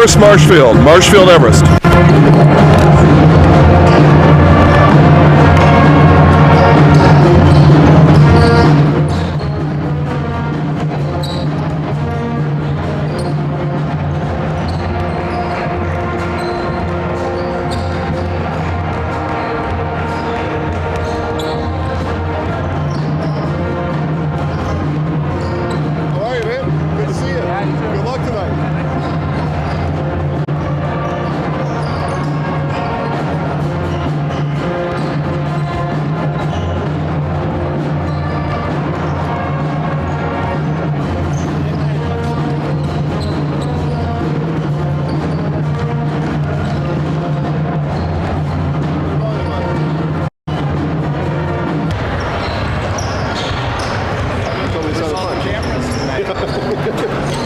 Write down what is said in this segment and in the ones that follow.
Everest, Marshfield. Marshfield, Everest.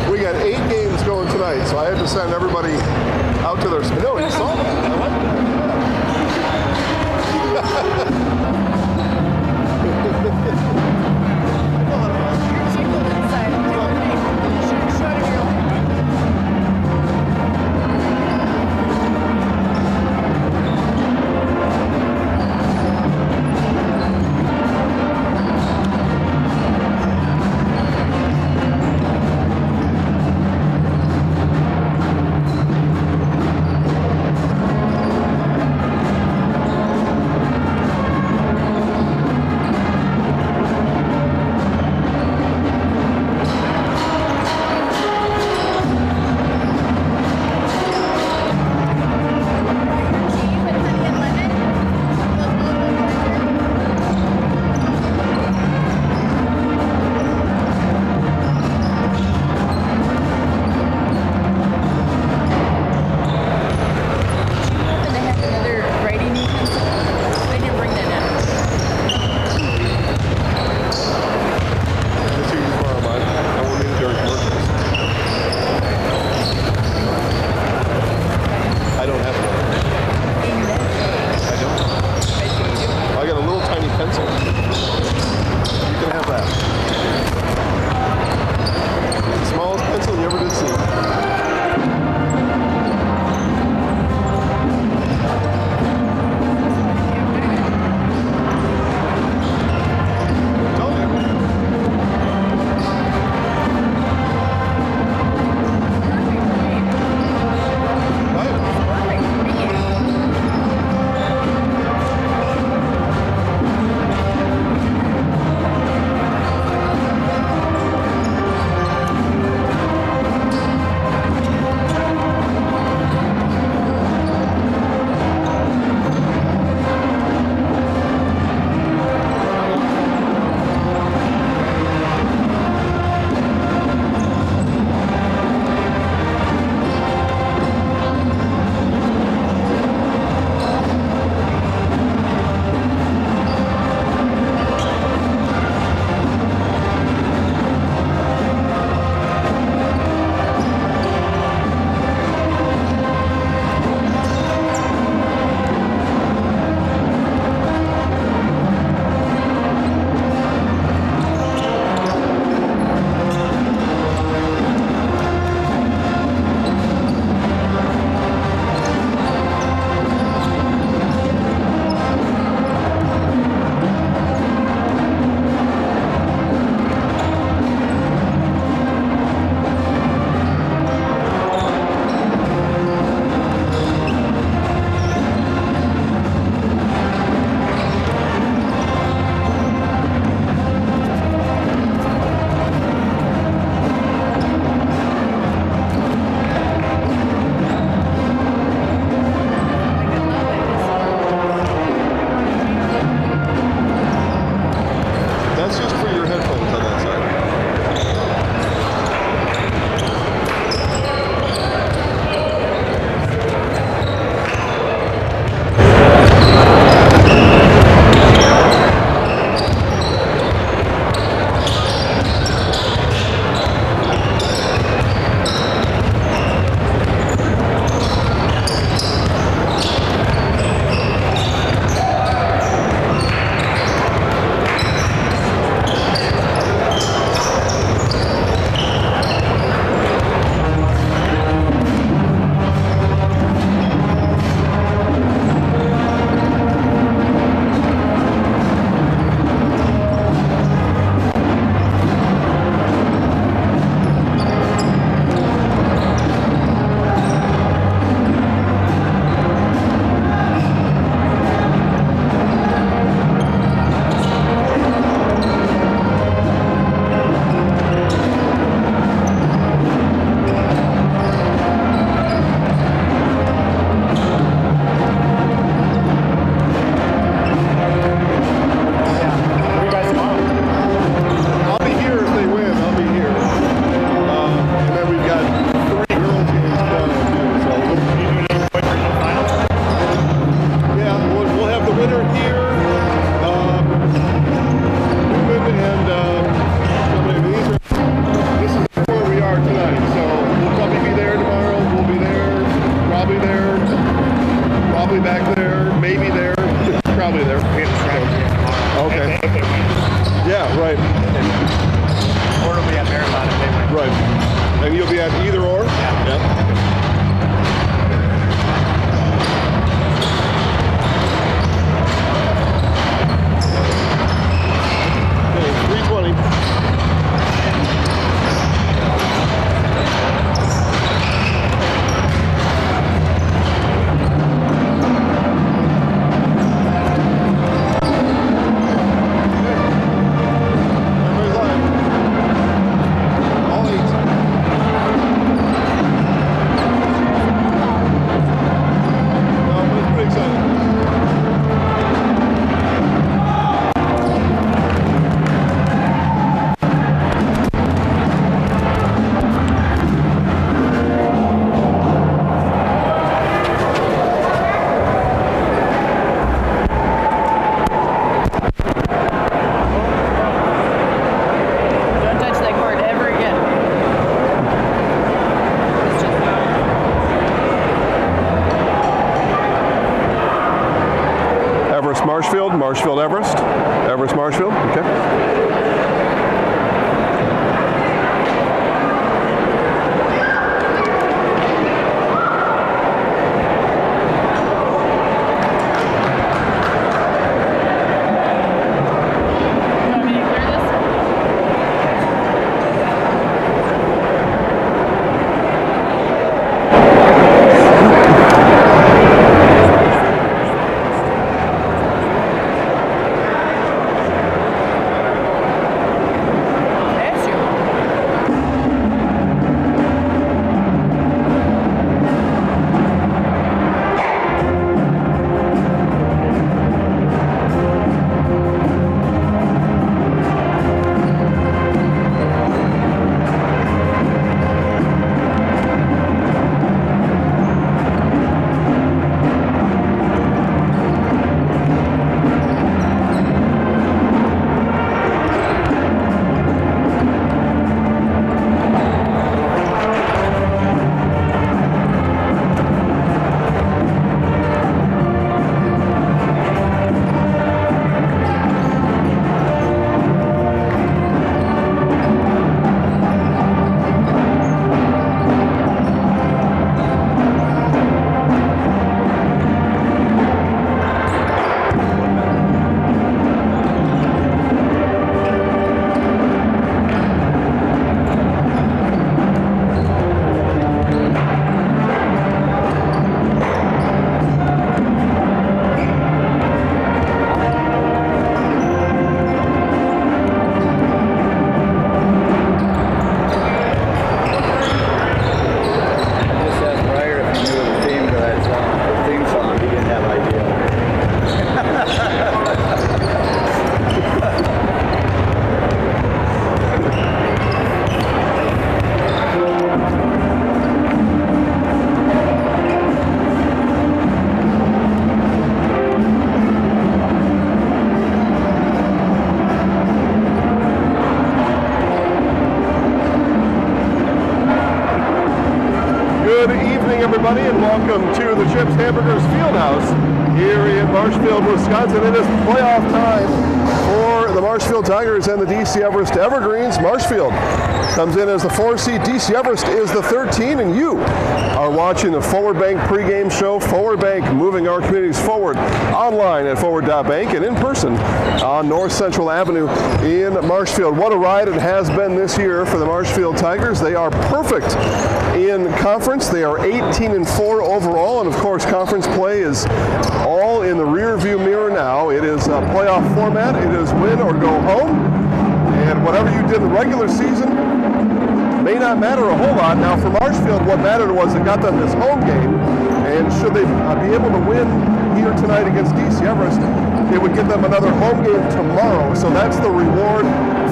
We got 8 games going tonight, so I had to send everybody out to their... No, you saw that. I like Yeah, right. Or it'll be at Marathon if they win. Right. And you'll be at either or? Yeah. Okay, 320. Marshfield, Marshfield, Everest, Everest, Marshfield, okay. Everybody, and welcome to the Chips Hamburgers Fieldhouse here in Marshfield, Wisconsin. It is playoff time for the Marshfield Tigers and the DC Everest Evergreens. Marshfield comes in as the 4 seed. DC Everest is the 13, and you are watching the Forward Bank pregame show. Forward Bank, moving our communities forward, online at forward.bank and in person on North Central Avenue in Marshfield. What a ride it has been this year for the Marshfield Tigers. They are perfect in conference. They are 18-4 overall, and of course conference play is all in the rear view mirror now. It is a playoff format. It is win or go home, and whatever you did in the regular season may not matter a whole lot. Now for Marshfield, what mattered was it got them this home game, and should they be able to win here tonight against DC Everest, it would get them another home game tomorrow. So that's the reward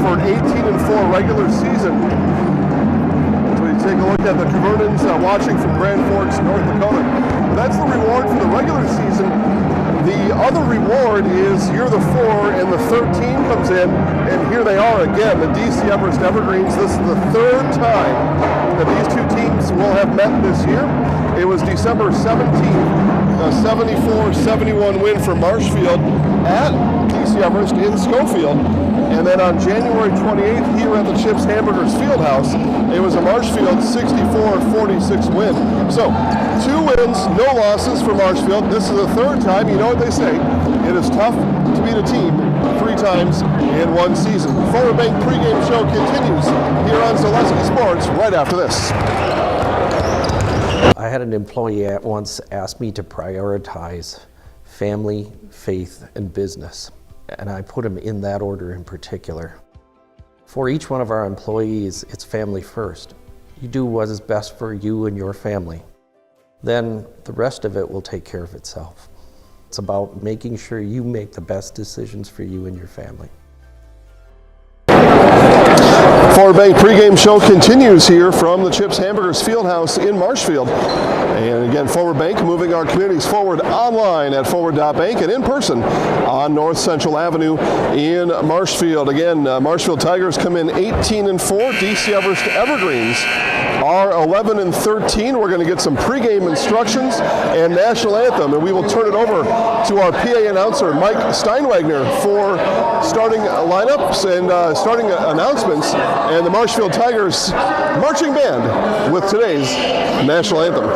for an 18-4 regular season. Take a look at the Vernons watching from Grand Forks, North Dakota. That's the reward for the regular season. The other reward is you're the 4 and the 13 comes in, and here they are again, the DC Everest Evergreens. This is the third time that these two teams will have met this year. It was December 17th a 74-71 win for Marshfield at DC Everest in Schofield. And then on January 28th, here at the Chips Hamburgers Fieldhouse, it was a Marshfield 64-46 win. So, 2 wins, no losses for Marshfield. This is the 3rd time. You know what they say, it is tough to beat a team 3 times in 1 season. Forward Bank pregame show continues here on Zaleski Sports right after this. I had an employee once ask me to prioritize family, faith, and business, and I put them in that order in particular. For each one of our employees, it's family first. You do what is best for you and your family. Then the rest of it will take care of itself. It's about making sure you make the best decisions for you and your family. Forward Bank pregame show continues here from the Chips Hamburgers Fieldhouse in Marshfield. And again, Forward Bank moving our communities forward online at forward.bank and in person on North Central Avenue in Marshfield. Again, Marshfield Tigers come in 18-4. DC Everest Evergreens are 11-13. We're going to get some pregame instructions and national anthem, and we will turn it over to our PA announcer, Mike Steinwagner, for starting lineups and starting announcements, and the Marshfield Tigers marching band with today's national anthem.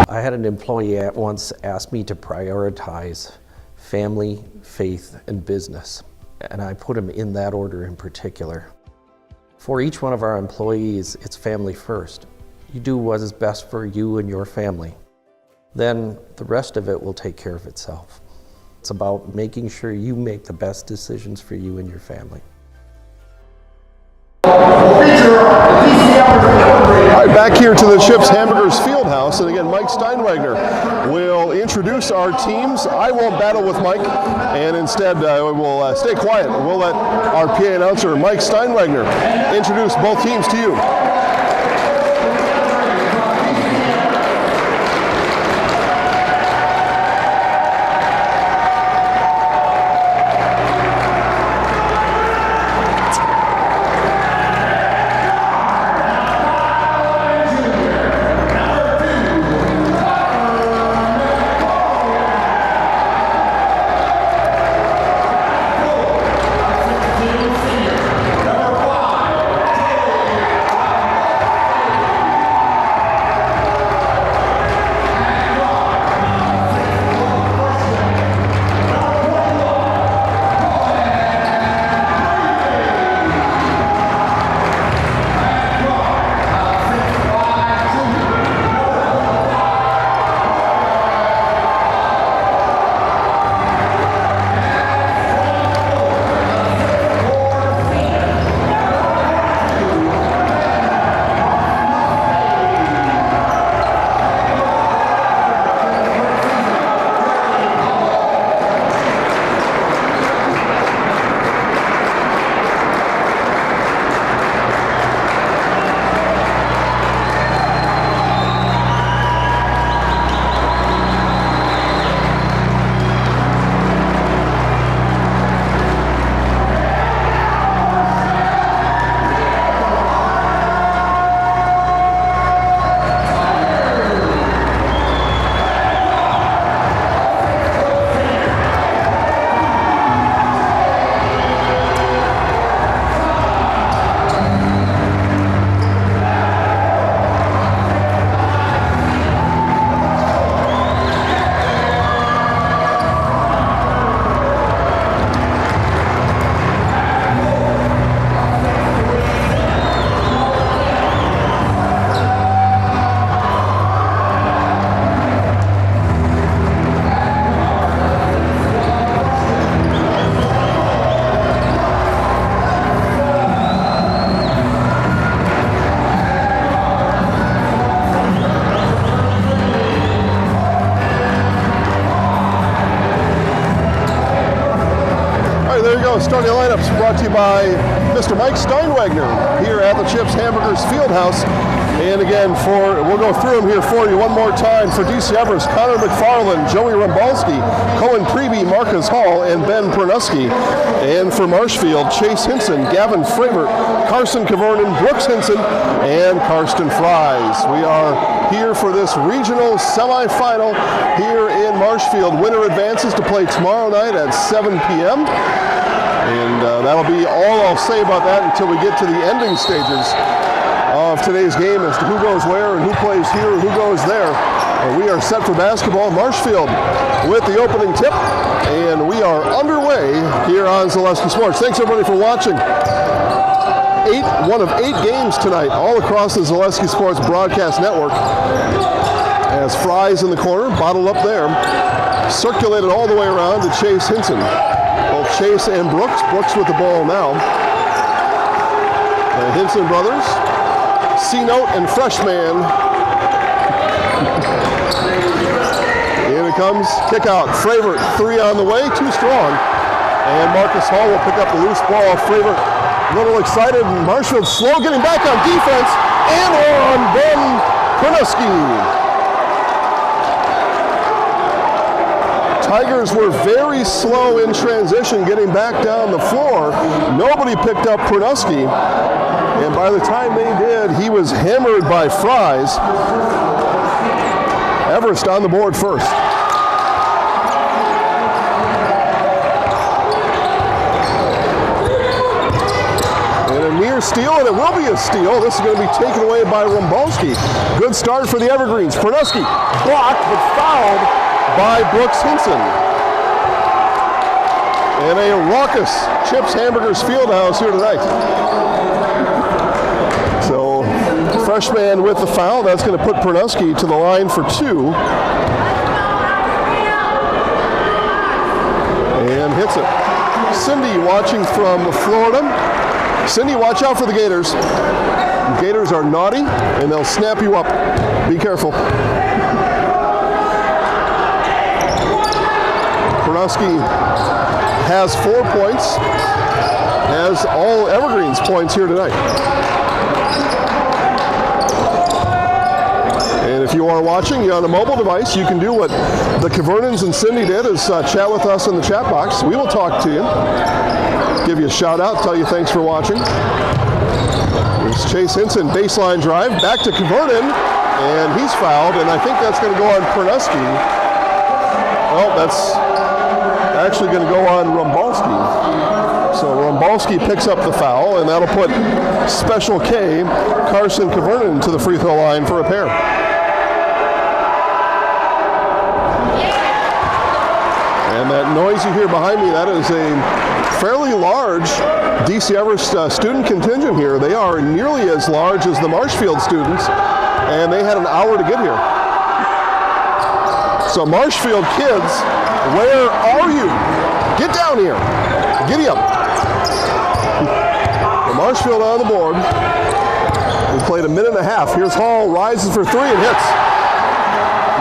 I had an employee once ask me to prioritize family, faith, and business, and I put them in that order in particular. For each one of our employees, it's family first. You do what is best for you and your family. Then the rest of it will take care of itself. It's about making sure you make the best decisions for you and your family. All right, back here to the Chips Hamburgers Fieldhouse, and again, Mike Steinwagner will introduce our teams. I won't battle with Mike, and instead we'll stay quiet. We'll let our PA announcer, Mike Steinwagner, introduce both teams to you. go. Starting lineups brought to you by Mr. Mike Steinwagner here at the Chips Hamburgers Fieldhouse. And again, we'll go through them here for you one more time. For DC Everest, Connor McFarland, Joey Rumbalski, Cohen Preby, Marcus Hall, and Ben Pernuski. And for Marshfield, Chase Henson, Gavin Fravert, Carson Kavernen, Brooks Henson, and Karsten Fries. We are here for this regional semifinal here in Marshfield. Winner advances to play tomorrow night at 7 p.m. And that'll be all I'll say about that until we get to the ending stages of today's game as to who goes where and who plays here and who goes there. We are set for basketball. Marshfield with the opening tip, and we are underway here on Zaleski Sports. Thanks everybody for watching. One of 8 games tonight all across the Zaleski Sports Broadcast Network. As Fries in the corner, bottled up there, circulated all the way around to Chase Henson. Both Chase and Brooks. Brooks with the ball now. The Henson brothers. C-Note and Freshman. In it comes, kick out. Fravert, 3 on the way, too strong. And Marcus Hall will pick up the loose ball. Fravert a little excited, and Marshfield slow getting back on defense. And on Ben Pernuski. Tigers were very slow in transition getting back down the floor. Nobody picked up Pernuski. And by the time they did, he was hammered by Fries. Everest on the board first. And a near steal, and it will be a steal. This is going to be taken away by Rumbalski. Good start for the Evergreens. Pernuski blocked, but fouled by Brooks Henson. And a raucous Chips Hamburgers Fieldhouse here tonight. So, Freshman with the foul. That's going to put Pernuski to the line for 2. And hits it. Cindy watching from Florida. Cindy, watch out for the Gators. The Gators are naughty, and they'll snap you up. Be careful. Pernuski has 4 points, has all Evergreens points here tonight. And if you are watching on a mobile device, you can do what the Kavernans and Cindy did, is chat with us in the chat box. We will talk to you, give you a shout out, tell you thanks for watching. There's Chase Henson, baseline drive, back to Kavernen, and he's fouled, and I think that's going to go on Pernuski. Well, that's actually going to go on Rumbalski. So Rumbalski picks up the foul, and that'll put Special K, Carson Kavernen, to the free throw line for a pair. And that noise you hear behind me, that is a fairly large DC Everest student contingent here. They are nearly as large as the Marshfield students, and they had an hour to get here. So Marshfield kids, where are you? Get down here. Giddy up. The Marshfield on the board. We played a minute and a half. Here's Hall, rises for 3 and hits.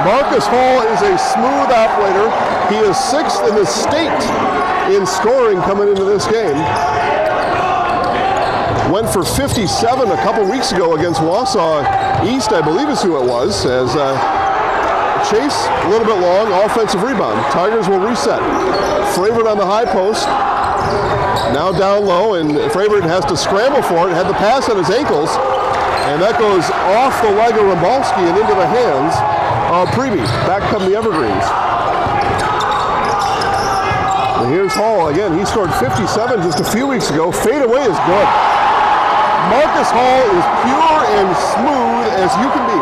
Marcus Hall is a smooth operator. He is 6th in the state in scoring coming into this game. Went for 57 a couple weeks ago against Wausau East, I believe is who it was, as Chase, a little bit long, offensive rebound. Tigers will reset. Fravert on the high post. Now down low, and Fravert has to scramble for it. Had the pass at his ankles, and that goes off the leg of Rumbalski and into the hands of Preby. Back come the Evergreens. And here's Hall again. He scored 57 just a few weeks ago. Fade away is good. Marcus Hall is pure and smooth as you can be.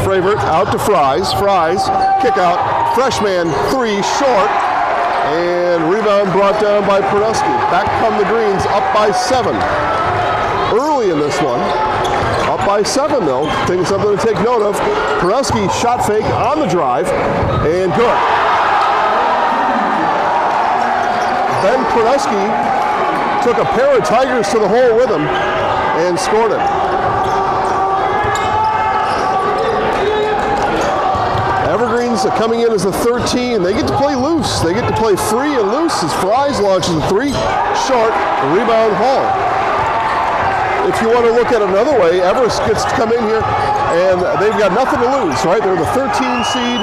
Fravert out to Fries. Fries, kick out. Freshman 3, short. And rebound brought down by Pernuski. Back come the Greens, up by 7. Early in this one. Up by 7 though. Taking something to take note of. Pernuski shot fake on the drive. And good. Ben Pernuski took a pair of Tigers to the hole with him and scored it. Evergreens coming in as the 13. They get to play loose. They get to play free and loose as Fries launches a 3. Short, rebound Hall. If you want to look at it another way, Everest gets to come in here and they've got nothing to lose, right? They're the 13 seed.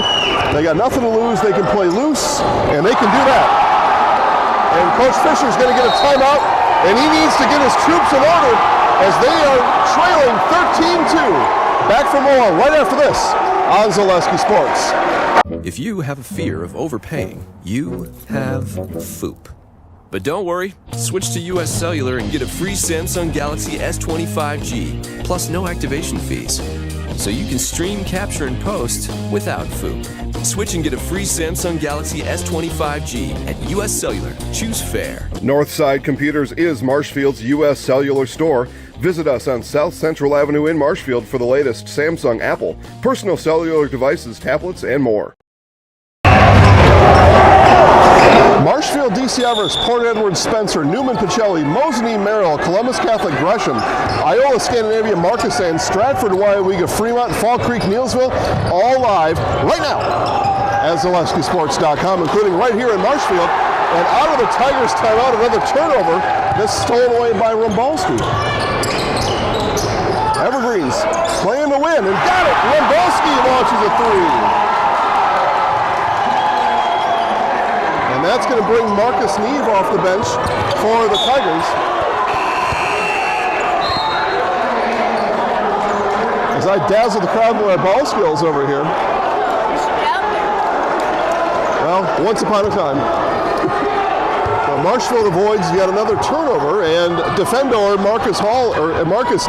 They got nothing to lose. They can play loose, and they can do that. And Coach Fisher's going to get a timeout, and he needs to get his troops in order as they are trailing 13-2. Back for more right after this on Zaleski Sports. If you have a fear of overpaying, you have FOOP. But don't worry, switch to US Cellular and get a free Samsung Galaxy S25G, plus no activation fees. So you can stream, capture, and post without FOOP. Switch and get a free Samsung Galaxy S25G at US Cellular. Choose fair. Northside Computers is Marshfield's US Cellular store. Visit us on South Central Avenue in Marshfield for the latest Samsung, Apple, personal cellular devices, tablets, and more. Marshfield, DC Everest, Port Edward, Spencer, Newman, Pacelli, Mosinee, Merrill, Columbus Catholic, Gresham, Iola, Scandinavia, Markesan, Stratford, Waiawega, Fremont, Fall Creek, Neilsville, all live right now at ZaleskiSports.com, including right here in Marshfield. And out of the Tigers' timeout, another turnover. This stolen away by Rumbalski. Evergreens playing to win and got it. Rumbalski launches a 3. And that's going to bring Marcus Neve off the bench for the Tigers. As I dazzle the crowd with my ball skills over here. Well, once upon a time. Marshfield avoids yet another turnover, and defender Marcus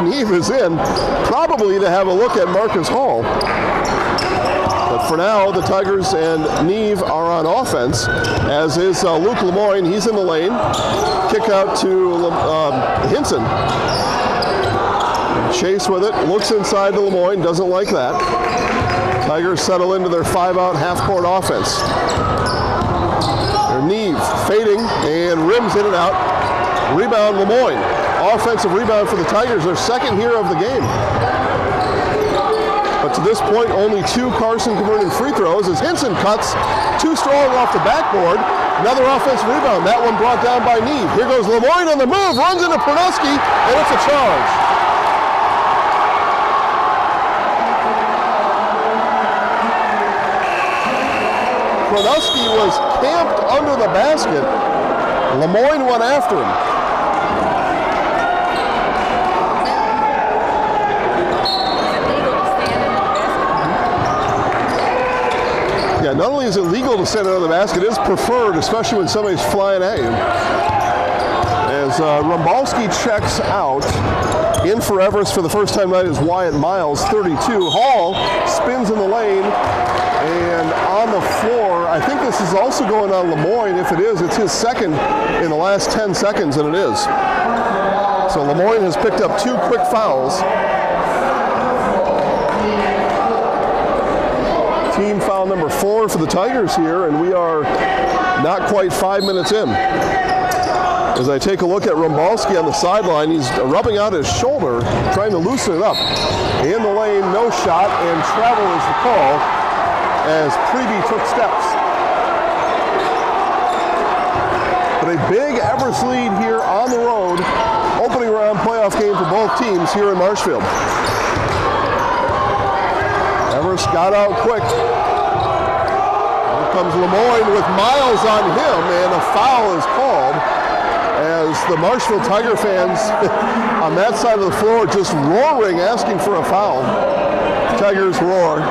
Neve is in, probably to have a look at Marcus Hall. But for now, the Tigers and Neve are on offense, as is Luke Lemoyne. He's in the lane. Kick out to Henson. Chase with it, looks inside to Lemoyne, doesn't like that. Tigers settle into their 5-out half-court offense. Neve fading and rims in and out. Rebound Lemoyne. Offensive rebound for the Tigers, their second here of the game. But to this point, only 2 Carson converting free throws as Henson cuts too strong off the backboard. Another offensive rebound. That one brought down by Neve. Here goes Lemoyne on the move, runs into Perkins, and it's a charge. Pronowski was camped under the basket. Lemoyne went after him. Yeah, not only is it legal to stand under the basket, it is preferred, especially when somebody's flying at you. As Rumbalski checks out, in for Everest for the first time tonight is Wyatt Miles, 32. Hall spins in the lane. And on the floor, I think this is also going on Lemoyne. If it is, it's his second in the last 10 seconds, and it is. So Lemoyne has picked up 2 quick fouls. Team foul number 4 for the Tigers here, and we are not quite 5 minutes in. As I take a look at Rumbalski on the sideline, he's rubbing out his shoulder, trying to loosen it up. In the lane, no shot, and travel is the call, as Preby took steps. But a big Everest lead here on the road. Opening round playoff game for both teams here in Marshfield. Everest got out quick. Here comes Lemoyne with Miles on him, and a foul is called as the Marshfield Tiger fans on that side of the floor just roaring, asking for a foul. Tigers roar.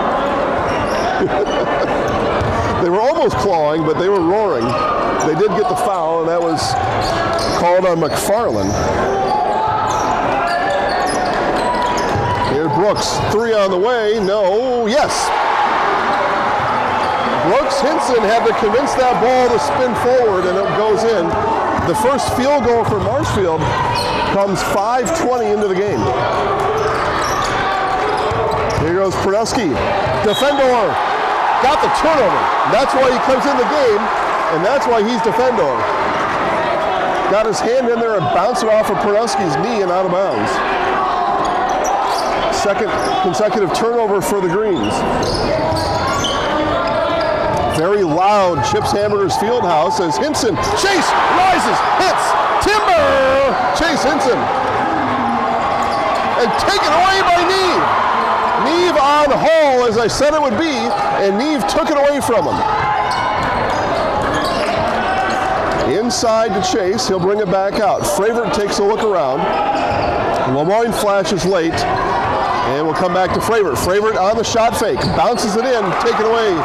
They were almost clawing, but they were roaring. They did get the foul, and that was called on McFarland. Here Brooks, 3 on the way. No, yes. Brooks Henson had to convince that ball to spin forward, and it goes in. The first field goal for Marshfield comes 5:20 into the game. Here goes Pronowski. Defendor got the turnover. That's why he comes in the game, and that's why he's defendor. Got his hand in there and bounced it off of Pronowski's knee and out of bounds. Second consecutive turnover for the Greens. Very loud Chips Hamburgers Fieldhouse as Henson, Chase, rises, hits, timber, Chase Henson. And taken away by Neve. Neve on Hall, as I said it would be, and Neve took it away from him. Inside to Chase, he'll bring it back out. Fravert takes a look around. Lemoyne flashes late, and we'll come back to Fravert. Fravert on the shot fake, bounces it in, taken away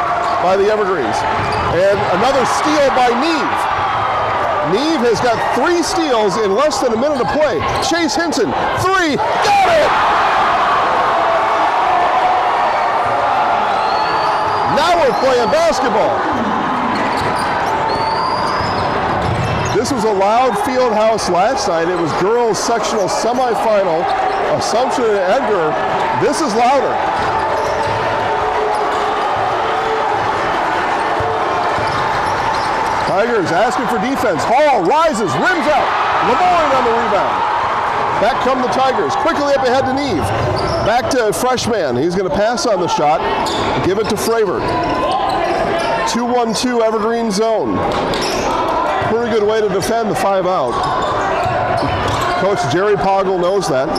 by the Evergreens. And another steal by Neve. Neve has got 3 steals in less than a minute of play. Chase Henson, 3, got it! Now we're playing basketball. This was a loud field house last night. It was girls sectional semifinal, Assumption and Edgar. This is louder. Tigers asking for defense. Hall rises, rims out. Lemoyne on the rebound. Back come the Tigers. Quickly up ahead to Neve. Back to freshman. He's going to pass on the shot. Give it to Fravert. 2-1-2 Evergreen zone. Pretty good way to defend the 5-out. Coach Jerry Poggle knows that.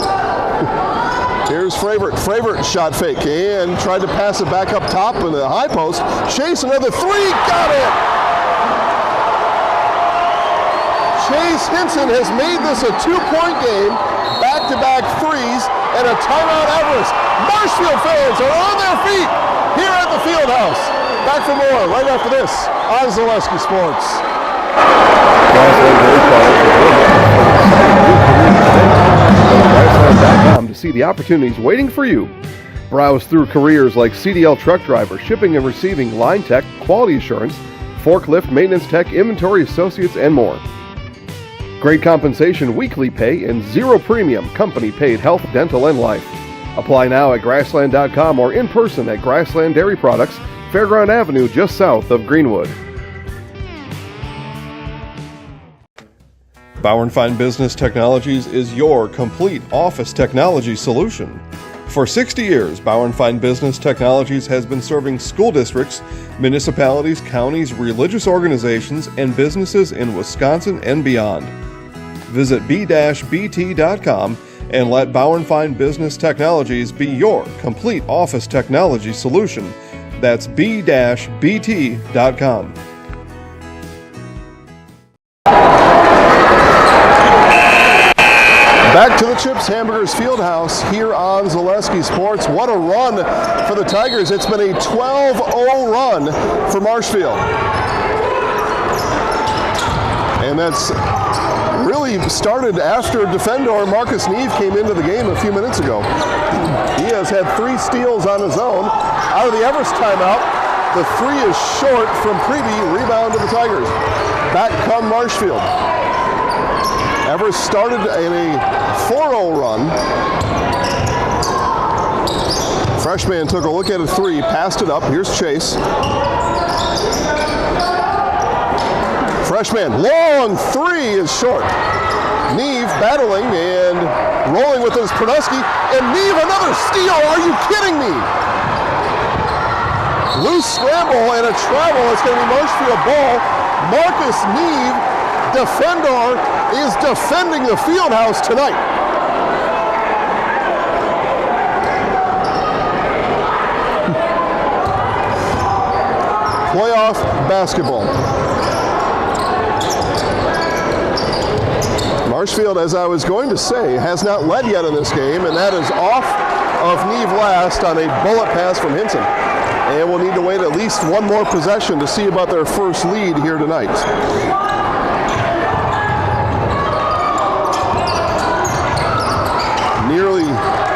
Here's Fravert. Fravert shot fake and tried to pass it back up top in the high post. Chase another 3. Got it! Chase Henson has made this a 2-point game. Back-to-back threes and a timeout Everest. Marshfield fans are on their feet here at the Fieldhouse. Back for more right after this on Zaleski Sports. Grassland.com to see the opportunities waiting for you. Browse through careers like CDL truck driver, shipping and receiving, line tech, quality assurance, forklift, maintenance tech, inventory associates, and more. Great compensation, weekly pay, and 0 premium, company paid health, dental, and life. Apply now at Grassland.com or in person at Grassland Dairy Products, Fairground Avenue, just south of Greenwood. Bauer & Fine Business Technologies is your complete office technology solution. For 60 years, Bauer & Fine Business Technologies has been serving school districts, municipalities, counties, religious organizations, and businesses in Wisconsin and beyond. Visit b-bt.com and let Bauer & Fine Business Technologies be your complete office technology solution. That's b-bt.com. Back to the Chips Hamburgers Fieldhouse here on Zaleski Sports. What a run for the Tigers. It's been a 12-0 run for Marshfield. And that's really started after defender Marcus Neve came into the game a few minutes ago. He has had 3 steals on his own. Out of the Everest timeout, the 3 is short from Preby. Rebound to the Tigers. Back come Marshfield. Everest started in a 4-0 run. Freshman took a look at a 3, passed it up. Here's Chase. Freshman, long 3 is short. Neve battling and rolling with his Produsky. And Neve, another steal. Are you kidding me? Loose scramble and a travel. It's going to be Marshfield ball. Marcus Neve, defender, is defending the Fieldhouse tonight. Playoff basketball. Marshfield, as I was going to say, has not led yet in this game, and that is off of Neve last on a bullet pass from Henson. And we'll need to wait at least one more possession to see about their first lead here tonight. Nearly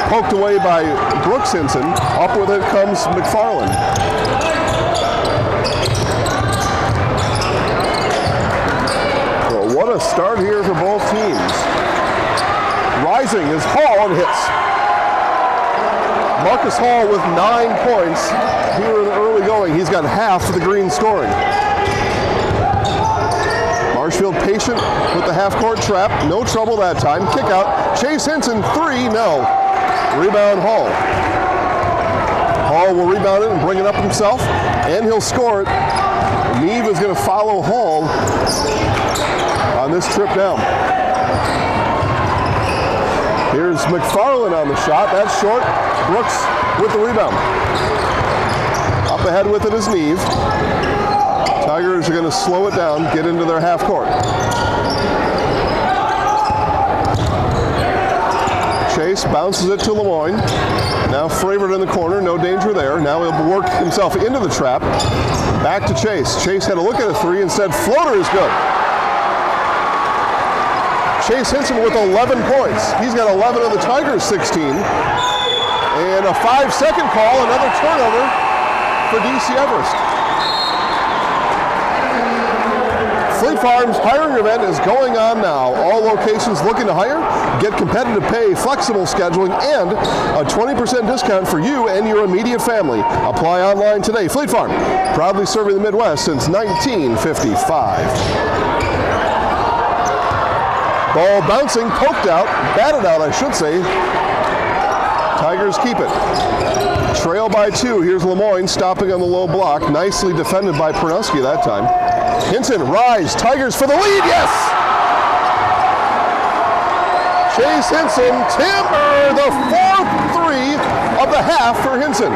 poked away by Brooks Henson. Up with it comes McFarland. Well, what a start here for both teams. Rising is Hall and hits. Marcus Hall with 9 points here in the early going. He's got half of the Green scoring. Marshfield patient with the half-court trap. No trouble that time. Kick out. Chase Henson, 3, no. Rebound Hall. Hall will rebound it and bring it up himself, and he'll score it Neve is going to follow Hall on this trip down. Here's McFarland on the shot. That's short. Brooks with the rebound. Up ahead with it is Neve. Tigers are going to slow it down, get into their half court. Chase bounces it to Lemoyne. Now Fravert in the corner, no danger there. Now he'll work himself into the trap. Back to Chase. Chase had a look at a three and said floater is good. Chase Henson with 11 points. He's got 11 of the Tigers' 16. And a 5-second call, another turnover for DC Everest. Fleet Farm's hiring event is going on now. All locations looking to hire, get competitive pay, flexible scheduling, and a 20% discount for you and your immediate family. Apply online today. Fleet Farm, proudly serving the Midwest since 1955. Ball bouncing, poked out, batted out, I should say. Tigers keep it. Trail by 2. Here's Lemoyne stopping on the low block. Nicely defended by Pernuski that time. Henson, rise. Tigers for the lead. Yes! Chase Henson, timber the 4th three of the half for Henson.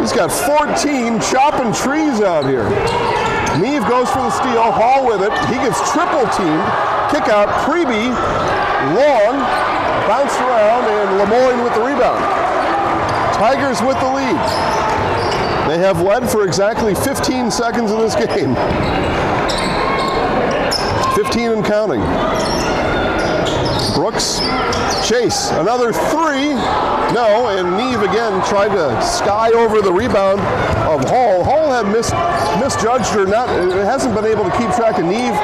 He's got 14 chopping trees out here. Neve goes for the steal. Hall with it. He gets triple teamed. Kick out. Preby, long, bounced around, and Lemoyne with the rebound. Tigers with the lead. They have led for exactly 15 seconds in this game. 15 and counting. Brooks, Chase, another three. No, and Neve again tried to sky over the rebound of Hall. Hall had misjudged or not, hasn't been able to keep track of Neve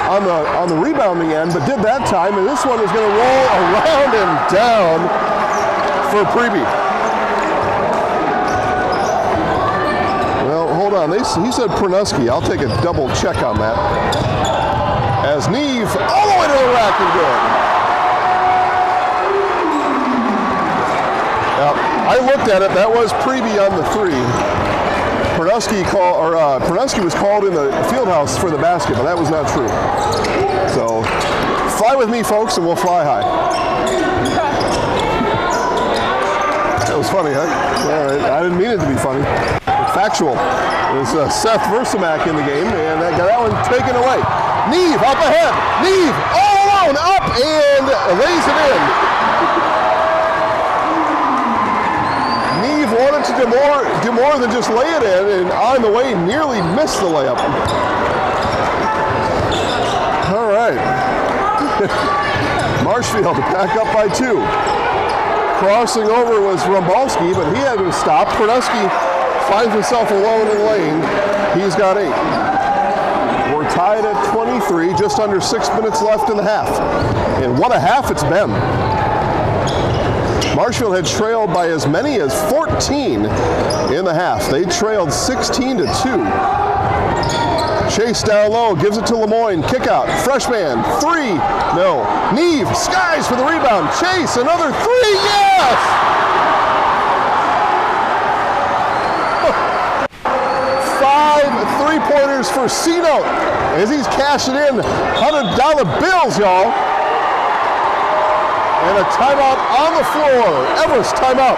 on the rebounding end, but did that time, and this one is going to roll around and down for Preby. Well, hold on. He said Pernuski. I'll take a double check on that. As Neve all the way to the rack and good. Now, I looked at it. That was Preby on the three. Pernuski was called in the field house for the basket, but that was not true. So, fly with me, folks, and we'll fly high. That was funny, huh? All right. I didn't mean it to be funny. Factual. There's Seth Versamak in the game, and that got that one taken away. Neve up ahead. Neve all alone, up, and lays it in. Neve wanted to do more than just lay it in, and on the way nearly missed the layup. All right. Marshfield back up by 2. Crossing over was Rumbalski, but he had to stop. Pernuski finds himself alone in the lane. He's got 8. We're tied at 23, just under 6 minutes left in the half. And what a half it's been. Marshfield had trailed by as many as 14 in the half. They trailed 16-2. Chase down low, gives it to Lemoyne. Kick out, freshman, 3, no. Neve, skies for the rebound. Chase, another 3, yes! 5 3-pointers for C-Note as he's cashing in $100 bills, y'all. And a timeout on the floor. Everest timeout.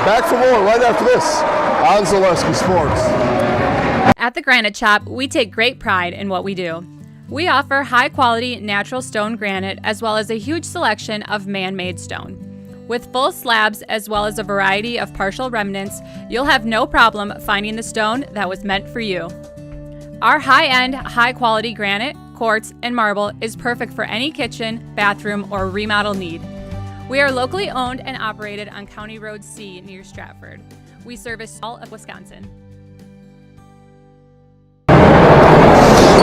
Back for more right after this on Zaleski Sports. At the Granite Shop, we take great pride in what we do. We offer high-quality natural stone granite as well as a huge selection of man-made stone. With full slabs as well as a variety of partial remnants, you'll have no problem finding the stone that was meant for you. Our high-end, high-quality granite, quartz, and marble is perfect for any kitchen, bathroom, or remodel need. We are locally owned and operated on County Road C near Stratford. We service all of Wisconsin.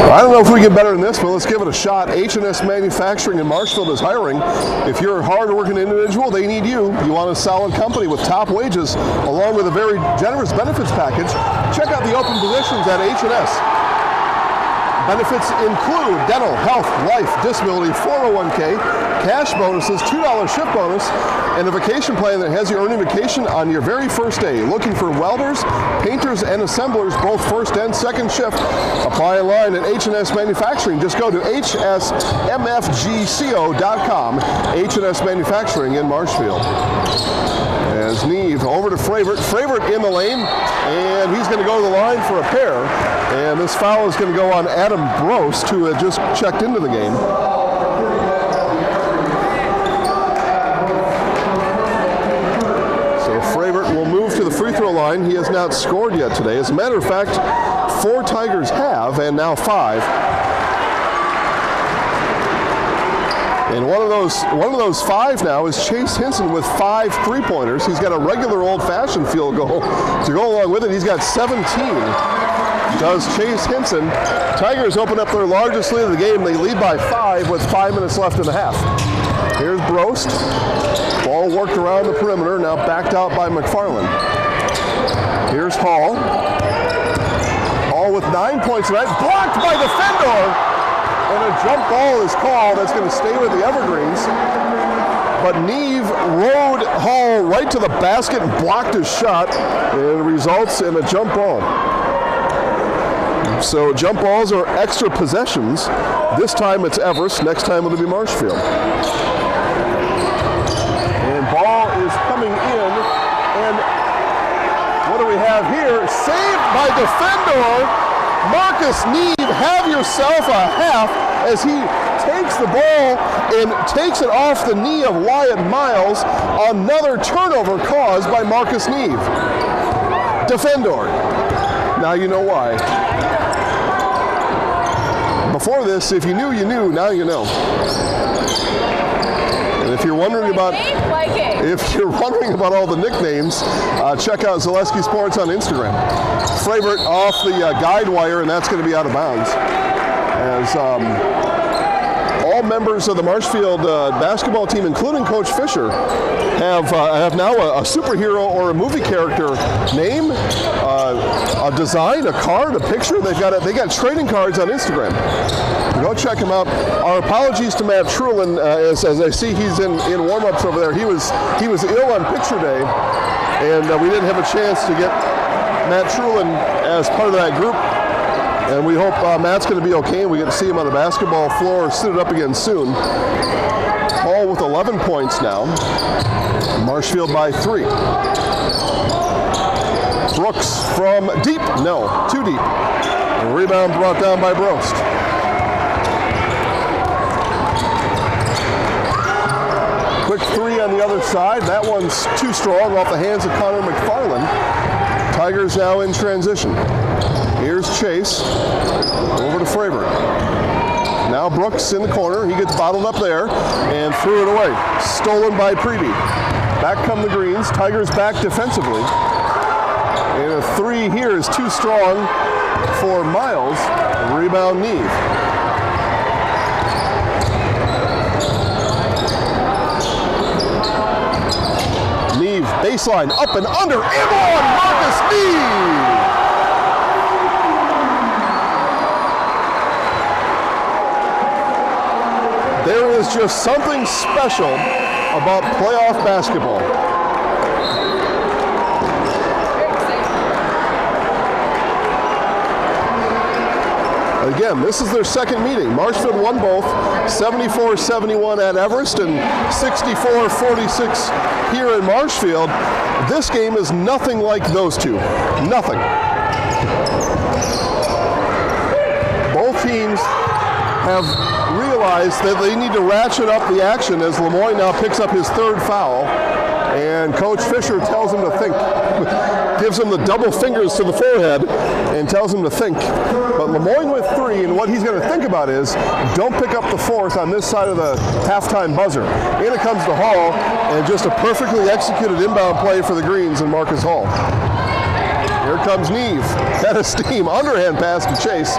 I don't know if we get better than this, but let's give it a shot. H&S Manufacturing in Marshfield is hiring. If you're a hard-working individual, they need you. You want a solid company with top wages, along with a very generous benefits package. Check out the open positions at H&S. Benefits include dental, health, life, disability, 401k, cash bonuses, $2 shift bonus, and a vacation plan that has you earning vacation on your very first day. Looking for welders, painters, and assemblers, both first and second shift. Apply online at H&S Manufacturing. Just go to hsmfgco.com. H&S Manufacturing in Marshfield. As Neve over to Fravert. Fravert in the lane, and he's going to go to the line for a pair. And this foul is going to go on Adam Brost, who had just checked into the game. So Fravert will move to the free throw line. He has not scored yet today. As a matter of fact, 4 Tigers have, and now 5. And one of those 5 now is Chase Henson with 5 3-pointers. He's got a regular old-fashioned field goal to go along with it. He's got 17. Does Chase Henson. Tigers open up their largest lead of the game. They lead by 5 with 5 minutes left in the half. Here's Brost. Ball worked around the perimeter, now backed out by McFarland. Here's Hall. Hall with 9 points tonight. Blocked by the Fendor. And a jump ball is called. That's going to stay with the Evergreens. But Neve rode Hall right to the basket and blocked his shot. And it results in a jump ball. So jump balls are extra possessions. This time it's Everest. Next time it'll be Marshfield. And ball is coming in. And what do we have here? Saved by Defendor. Marcus Neve, have yourself a half as he takes the ball and takes it off the knee of Wyatt Miles. Another turnover caused by Marcus Neve. Defendor. Now you know why. Before this, if you knew, you knew. Now you know. And if you're wondering about all the nicknames, check out Zaleski Sports on Instagram. Fravert off the guide wire, and that's going to be out of bounds. As all members of the Marshfield basketball team, including Coach Fisher, have now a superhero or a movie character name, a design, a card, a picture. They got trading cards on Instagram. Go check him out. Our apologies to Matt Trulin, as I see he's in warm-ups over there. He was ill on picture day, and we didn't have a chance to get Matt Trulin as part of that group. And we hope Matt's going to be okay, and we get to see him on the basketball floor suited up again soon. Hall with 11 points now. Marshfield by 3. Brooks from deep. No, too deep. A rebound brought down by Brost. Quick 3 on the other side. That one's too strong off the hands of Connor McFarland. Tigers now in transition. Here's Chase, over to Fravert. Now Brooks in the corner. He gets bottled up there and threw it away. Stolen by Preby. Back come the Greens. Tigers back defensively. And a 3 here is too strong for Miles. Rebound Neve. Neve, baseline, up and under, and on Marcus Neve! There is just something special about playoff basketball. Again, this is their second meeting. Marshfield won both, 74-71 at Everest and 64-46 here in Marshfield. This game is nothing like those two. Nothing. Both teams have realized that they need to ratchet up the action as Lemoyne now picks up his 3rd foul. And Coach Fisher tells him to think. Gives him the double fingers to the forehead and tells him to think. But Lemoyne with 3, and what he's going to think about is, don't pick up the 4th on this side of the halftime buzzer. In it comes to Hall, and just a perfectly executed inbound play for the Greens and Marcus Hall. Here comes Neve. Head of steam, underhand pass to Chase.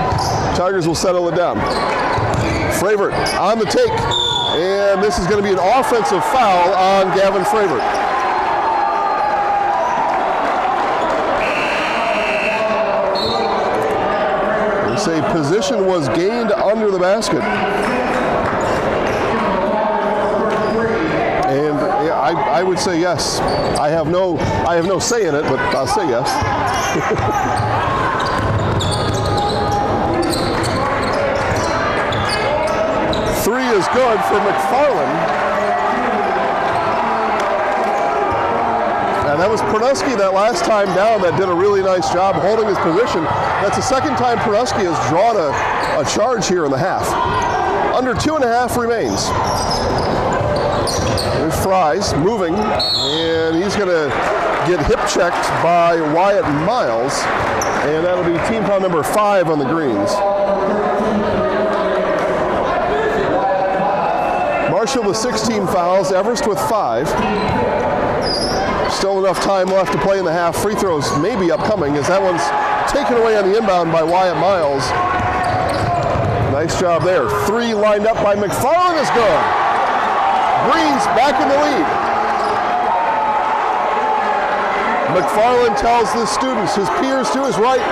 Tigers will settle it down. Fravert on the take, and this is going to be an offensive foul on Gavin Fravert. Say position was gained under the basket. And I would say yes. I have no say in it, but I'll say yes. Three is good for McFarland. And that was Pernusky that last time down that did a really nice job holding his position. That's the second time Pernusky has drawn a charge here in the half. Under 2.5 remains. There's Fries moving, and he's going to get hip checked by Wyatt Miles, and that'll be team foul number 5 on the greens. Marshfield with 16 fouls, Everest with 5. Still enough time left to play in the half. Free throws may be upcoming as that one's taken away on the inbound by Wyatt Miles. Nice job there. 3 lined up by McFarland is good. Green's back in the lead. McFarland tells the students, his peers to his right,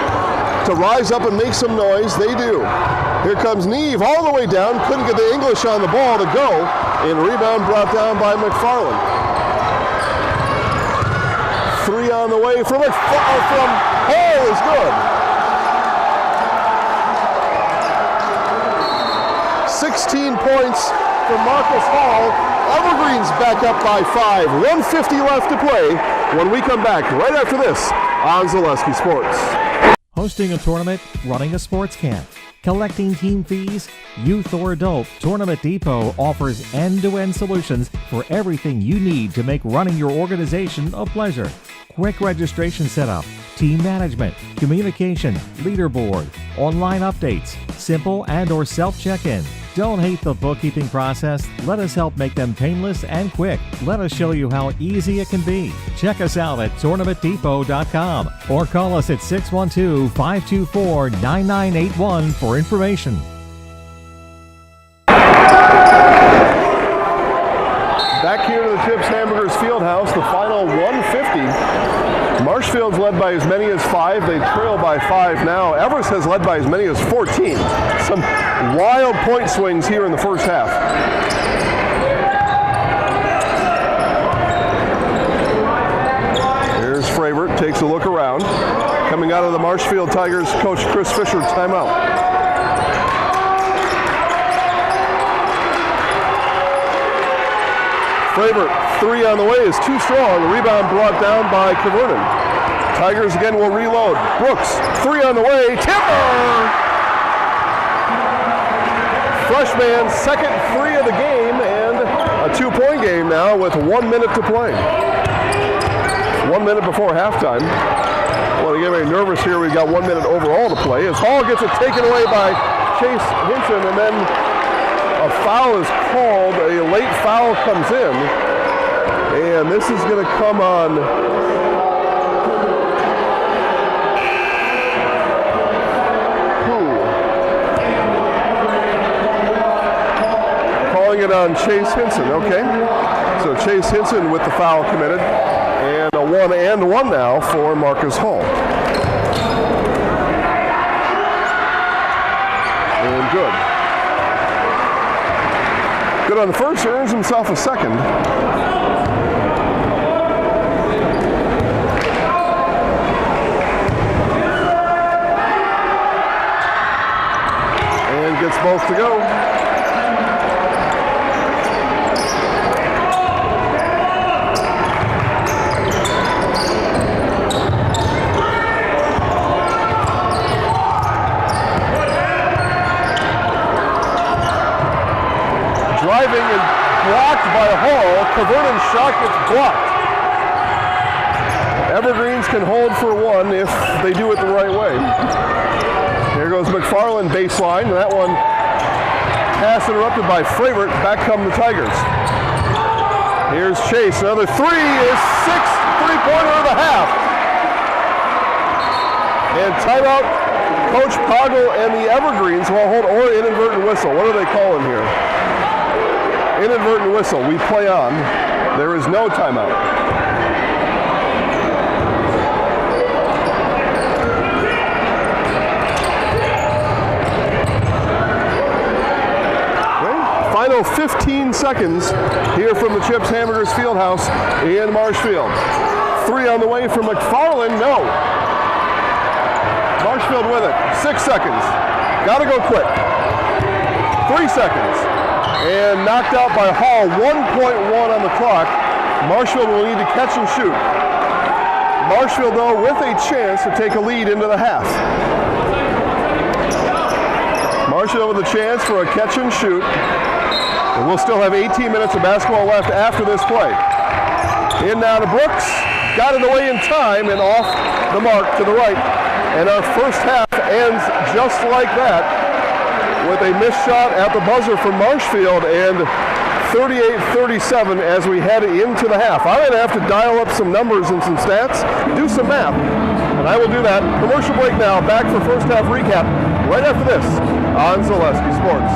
to rise up and make some noise. They do. Here comes Neve all the way down. Couldn't get the English on the ball to go. And rebound brought down by McFarland. 3 on the way from Hall is good. 16 points for Marcus Hall. Evergreen's back up by 5. 1:50 left to play when we come back right after this on Zaleski Sports. Hosting a tournament, running a sports camp, collecting team fees, youth or adult, Tournament Depot offers end-to-end solutions for everything you need to make running your organization a pleasure. Quick registration setup, team management, communication, leaderboard, online updates, simple and or self-check-in. Don't hate the bookkeeping process. Let us help make them painless and quick. Let us show you how easy it can be. Check us out at tournamentdepot.com or call us at 612-524-9981 for information. Back here to the Chips Hamburgers Fieldhouse, the final 150. Marshfield's led by as many as 5. They trail by 5 now. Everest has led by as many as 14. Some wild point swings here in the first half. Here's Fravert, takes a look around. Coming out of the Marshfield Tigers, Coach Chris Fisher, timeout. Fravert, 3 on the way is too strong. The rebound brought down by Cavernan. Tigers again will reload. Brooks, 3 on the way. Timber! Freshman's second 3 of the game and a 2-point game now with 1 minute to play. 1 minute before halftime. Well, to get very nervous here, we've got 1 minute overall to play as Hall gets it taken away by Chase Henson, and then a foul is called. A late foul comes in, and this is going to come on calling it on Chase Henson. Okay, so Chase Henson with the foul committed, and a 1-and-1 now for Marcus Hall. And good. Good on the first, earns himself a second. And gets both to go. Driving and blocked by Hall. Cavernan's shot gets blocked. Evergreens can hold for 1 if they do it the right way. Here goes McFarland baseline. That one pass interrupted by Fravert. Back come the Tigers. Here's Chase. Another 3 is 6th three-pointer of the half. And timeout. Coach Poggle and the Evergreens will hold or inadvertent whistle. What are they calling here? Inadvertent whistle. We play on. There is no timeout. final 15 seconds here from the Chips Hamburgers Fieldhouse in Marshfield. 3 on the way from McFarland, no. Marshfield with it, 6 seconds. Gotta go quick. 3 seconds. And knocked out by Hall, 1.1 on the clock. Marshfield will need to catch and shoot. Marshfield, though, with a chance to take a lead into the half. Marshfield with a chance for a catch and shoot. And we'll still have 18 minutes of basketball left after this play. In now to Brooks. Got it away in time and off the mark to the right. And our first half ends just like that with a missed shot at the buzzer from Marshfield and 38-37 as we head into the half. I'm going to have to dial up some numbers and some stats, do some math, and I will do that. Commercial break now, back for first half recap right after this on Zaleski Sports.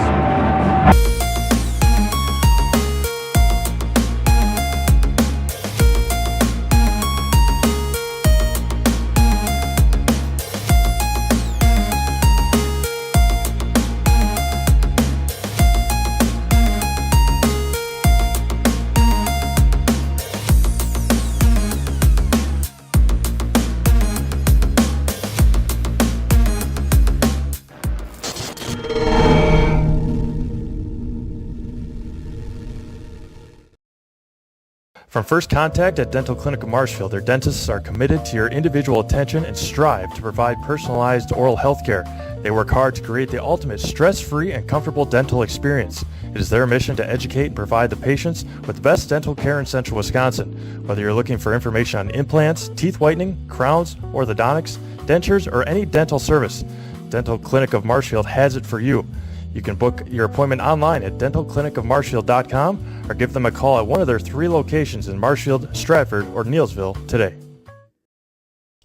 From first contact at Dental Clinic of Marshfield, their dentists are committed to your individual attention and strive to provide personalized oral health care. They work hard to create the ultimate stress-free and comfortable dental experience. It is their mission to educate and provide the patients with the best dental care in Central Wisconsin. Whether you're looking for information on implants, teeth whitening, crowns, orthodontics, dentures, or any dental service, Dental Clinic of Marshfield has it for you. You can book your appointment online at dentalclinicofmarshfield.com or give them a call at one of their 3 locations in Marshfield, Stratford, or Neillsville today.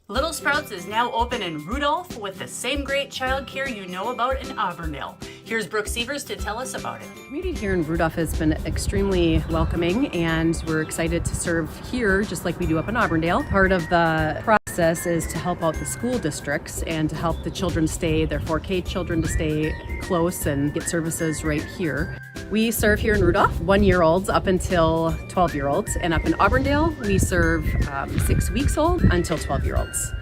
Little Sprouts is now open in Rudolph with the same great child care you know about in Auburndale. Here's Brooke Sievers to tell us about it. The community here in Rudolph has been extremely welcoming, and we're excited to serve here just like we do up in Auburndale. Part of the process is to help out the school districts and to help the children stay, their 4K children to stay close and get services right here. We serve here in Rudolph 1-year-olds up until 12-year-olds, and up in Auburndale we serve 6 weeks old until 12-year-olds.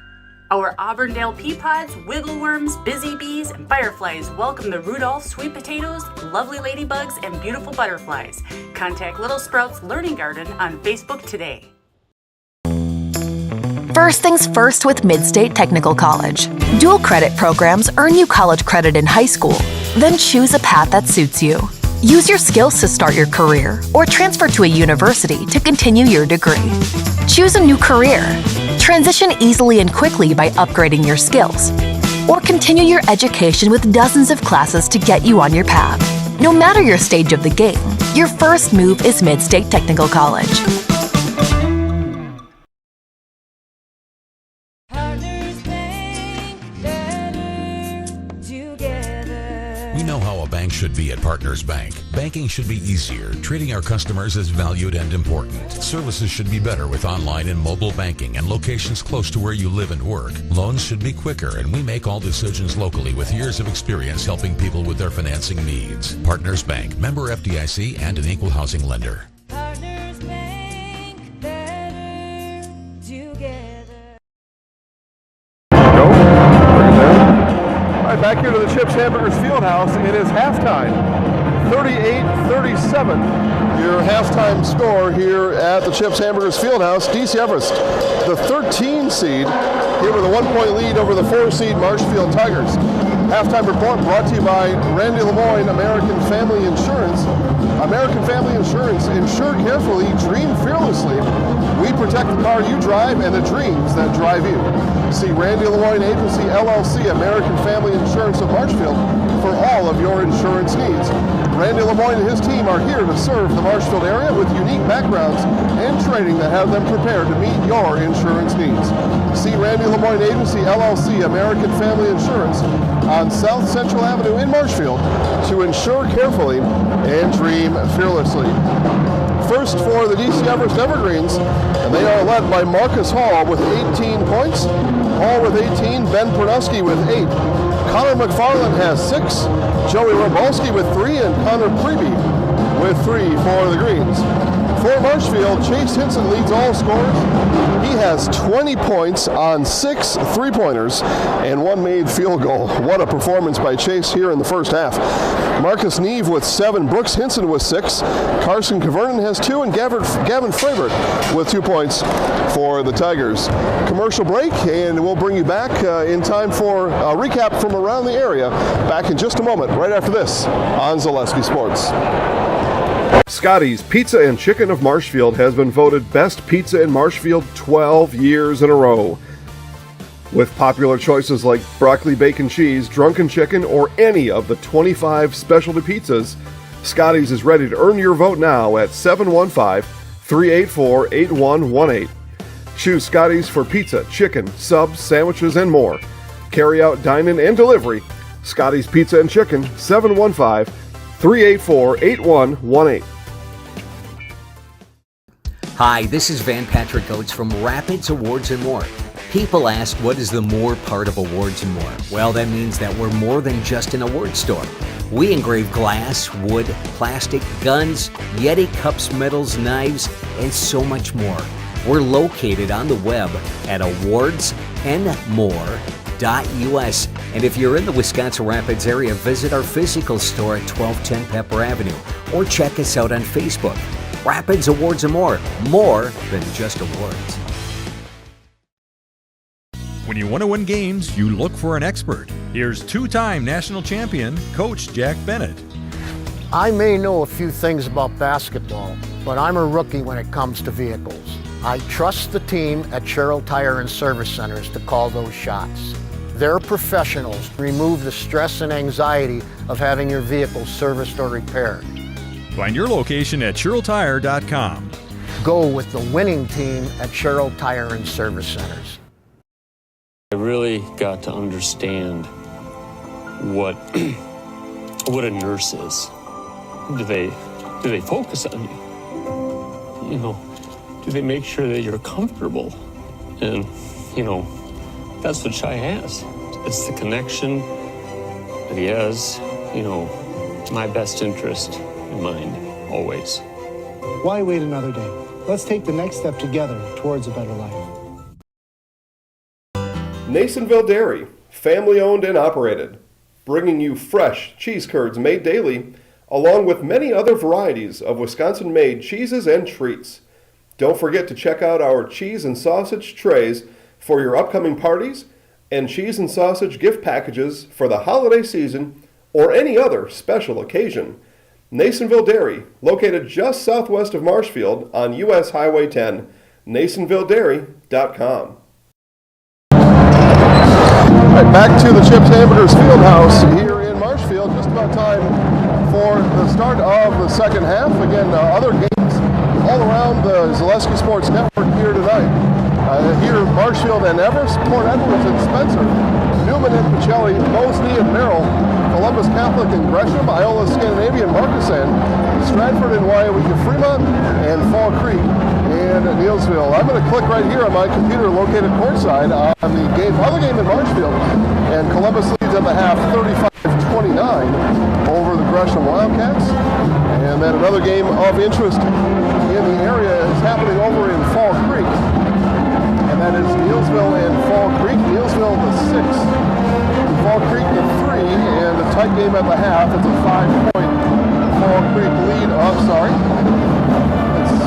Our Auburndale pea pods, wiggle worms, busy bees, and fireflies welcome the Rudolph sweet potatoes, lovely ladybugs, and beautiful butterflies. Contact Little Sprouts Learning Garden on Facebook today. First things first with Mid-State Technical College. Dual credit programs earn you college credit in high school, then choose a path that suits you. Use your skills to start your career or transfer to a university to continue your degree. Choose a new career. Transition easily and quickly by upgrading your skills. Or continue your education with dozens of classes to get you on your path. No matter your stage of the game, your first move is Mid-State Technical College. We know how a bank should be at Partners Bank. Banking should be easier, treating our customers as valued and important. Services should be better with online and mobile banking and locations close to where you live and work. Loans should be quicker, and we make all decisions locally with years of experience helping people with their financing needs. Partners Bank, member FDIC, and an equal housing lender. Partners Bank, better together. All right, back here to the Chips Hamburgers Fieldhouse. It is halftime, 38-37. Your halftime score here at the Chips Hamburgers Fieldhouse. DC Everest, the 13 seed, here with a 1-point lead over the 4 seed Marshfield Tigers. Halftime report brought to you by Randy Lemoyne, American Family Insurance. American Family Insurance, insure carefully, dream fearlessly. We protect the car you drive and the dreams that drive you. See Randy Lemoyne Agency, LLC, American Family Insurance of Marshfield for all of your insurance needs. Randy Lemoyne and his team are here to serve the Marshfield area with unique backgrounds and training that have them prepared to meet your insurance needs. See Randy Lemoyne Agency, LLC, American Family Insurance on South Central Avenue in Marshfield to insure carefully and dream fearlessly. First for the DC Everest Evergreens, and they are led by Marcus Hall with 18 points. Hall with 18, Ben Pernuski with 8. Connor McFarland has 6, Joey Robalski with 3, and Connor Preby with 3 for the Greens. For Marshfield, Chase Henson leads all scorers. He has 20 points on 6 3-pointers and 1 made field goal. What a performance by Chase here in the first half. Marcus Neve with 7, Brooks Henson with 6, Carson Cavernan has 2, and Gavin Frabert with 2 points for the Tigers. Commercial break, and we'll bring you back in time for a recap from around the area. Back in just a moment, right after this on Zaleski Sports. Scotty's Pizza and Chicken of Marshfield has been voted Best Pizza in Marshfield 12 years in a row. With popular choices like broccoli bacon cheese, drunken chicken, or any of the 25 specialty pizzas, Scotty's is ready to earn your vote now at 715-384-8118. Choose Scotty's for pizza, chicken, subs, sandwiches, and more. Carry out, dine-in, and delivery. Scotty's Pizza and Chicken, 715-384-8118. Hi, this is Van Patrick Oates from Rapids Awards and More. People ask, what is the more part of Awards and More? Well, that means that we're more than just an award store. We engrave glass, wood, plastic, guns, Yeti cups, medals, knives, and so much more. We're located on the web at awardsandmore.us. And if you're in the Wisconsin Rapids area, visit our physical store at 1210 Pepper Avenue or check us out on Facebook. Rapids Awards and More than just awards. When you want to win games, you look for an expert. Here's 2-time national champion, Coach Jack Bennett. I may know a few things about basketball, but I'm a rookie when it comes to vehicles. I trust the team at Sherrill Tire and Service Centers to call those shots. They're professionals. Remove the stress and anxiety of having your vehicle serviced or repaired. Find your location at SherrillTire.com. Go with the winning team at Sherrill Tire and Service Centers. I really got to understand what a nurse is. Do they focus on you? You know, do they make sure that you're comfortable? And, you know, that's what Shai has. It's the connection that he has, you know, my best interest in mind, always. Why wait another day? Let's take the next step together towards a better life. Nasonville Dairy, family owned and operated, bringing you fresh cheese curds made daily, along with many other varieties of Wisconsin-made cheeses and treats. Don't forget to check out our cheese and sausage trays for your upcoming parties and cheese and sausage gift packages for the holiday season or any other special occasion. Nasonville Dairy, located just southwest of Marshfield on U.S. Highway 10, NasonvilleDairy.com. All right, back to the Chips Hamburgers Fieldhouse here in Marshfield. Just about time for the start of the second half. Again, other games all around the Zaleski Sports Network here tonight. Here, Marshfield and Everest, Port Edwards and Spencer, Newman and Pacelli, Moseley and Merrill, Columbus Catholic and Gresham, Iola Scandinavian, Markesan, Stratford and Wyoming, Fremont, and Fall Creek and Neilsville. I'm going to click right here on my computer located courtside on the other game in Marshfield, and Columbus leads at the half 35-29 over the Gresham Wildcats. And then another game of interest in the area is happening over in Fall Creek, and that is Neilsville and Fall Creek. Neilsville the 6, Fall Creek the 3, and a tight game at the half. It's a 5-point Fall Creek lead. Oh, sorry. Let's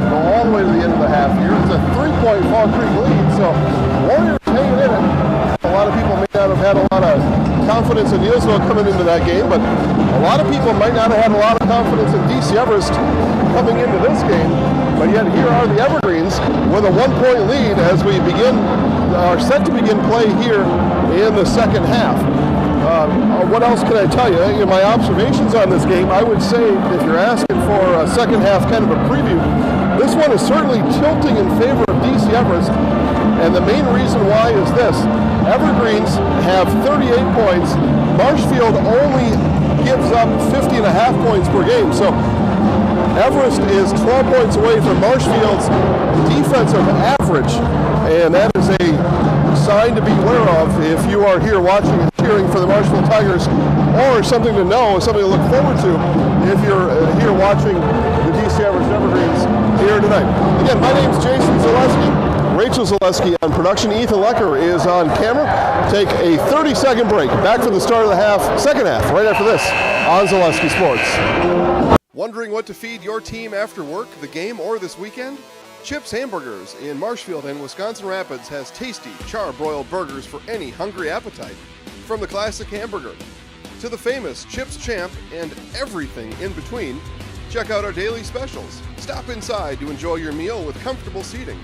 go all the way to the end of the half here. It's a 3-point Fall Creek lead, so Warriors hanging in it. A lot of people may not have had a lot of confidence in Neilsville coming into that game, but a lot of people might not have had a lot of confidence in DC Everest coming into this game. But yet here are the Evergreens with a 1-point lead as we are set to begin play here in the second half. What else can I tell you? My observations on this game, I would say, if you're asking for a second half kind of a preview, this one is certainly tilting in favor of DC Everest, and the main reason why is this. Evergreens have 38 points. Marshfield only gives up 50.5 points per game, so Everest is 12 points away from Marshfield's defensive average, and that is a sign to be aware of if you are here watching and cheering for the Marshfield Tigers, or something to know, something to look forward to if you're here watching the DC Everest Evergreens here tonight. Again, my name's Jason Zaleski. Rachel Zaleski on production. Ethan Lecker is on camera. Take a 30-second break. Back for the start of the second half, right after this on Zaleski Sports. Wondering what to feed your team after work, the game, or this weekend? Chips Hamburgers in Marshfield and Wisconsin Rapids has tasty, char-broiled burgers for any hungry appetite. From the classic hamburger to the famous Chips Champ and everything in between, check out our daily specials. Stop inside to enjoy your meal with comfortable seating.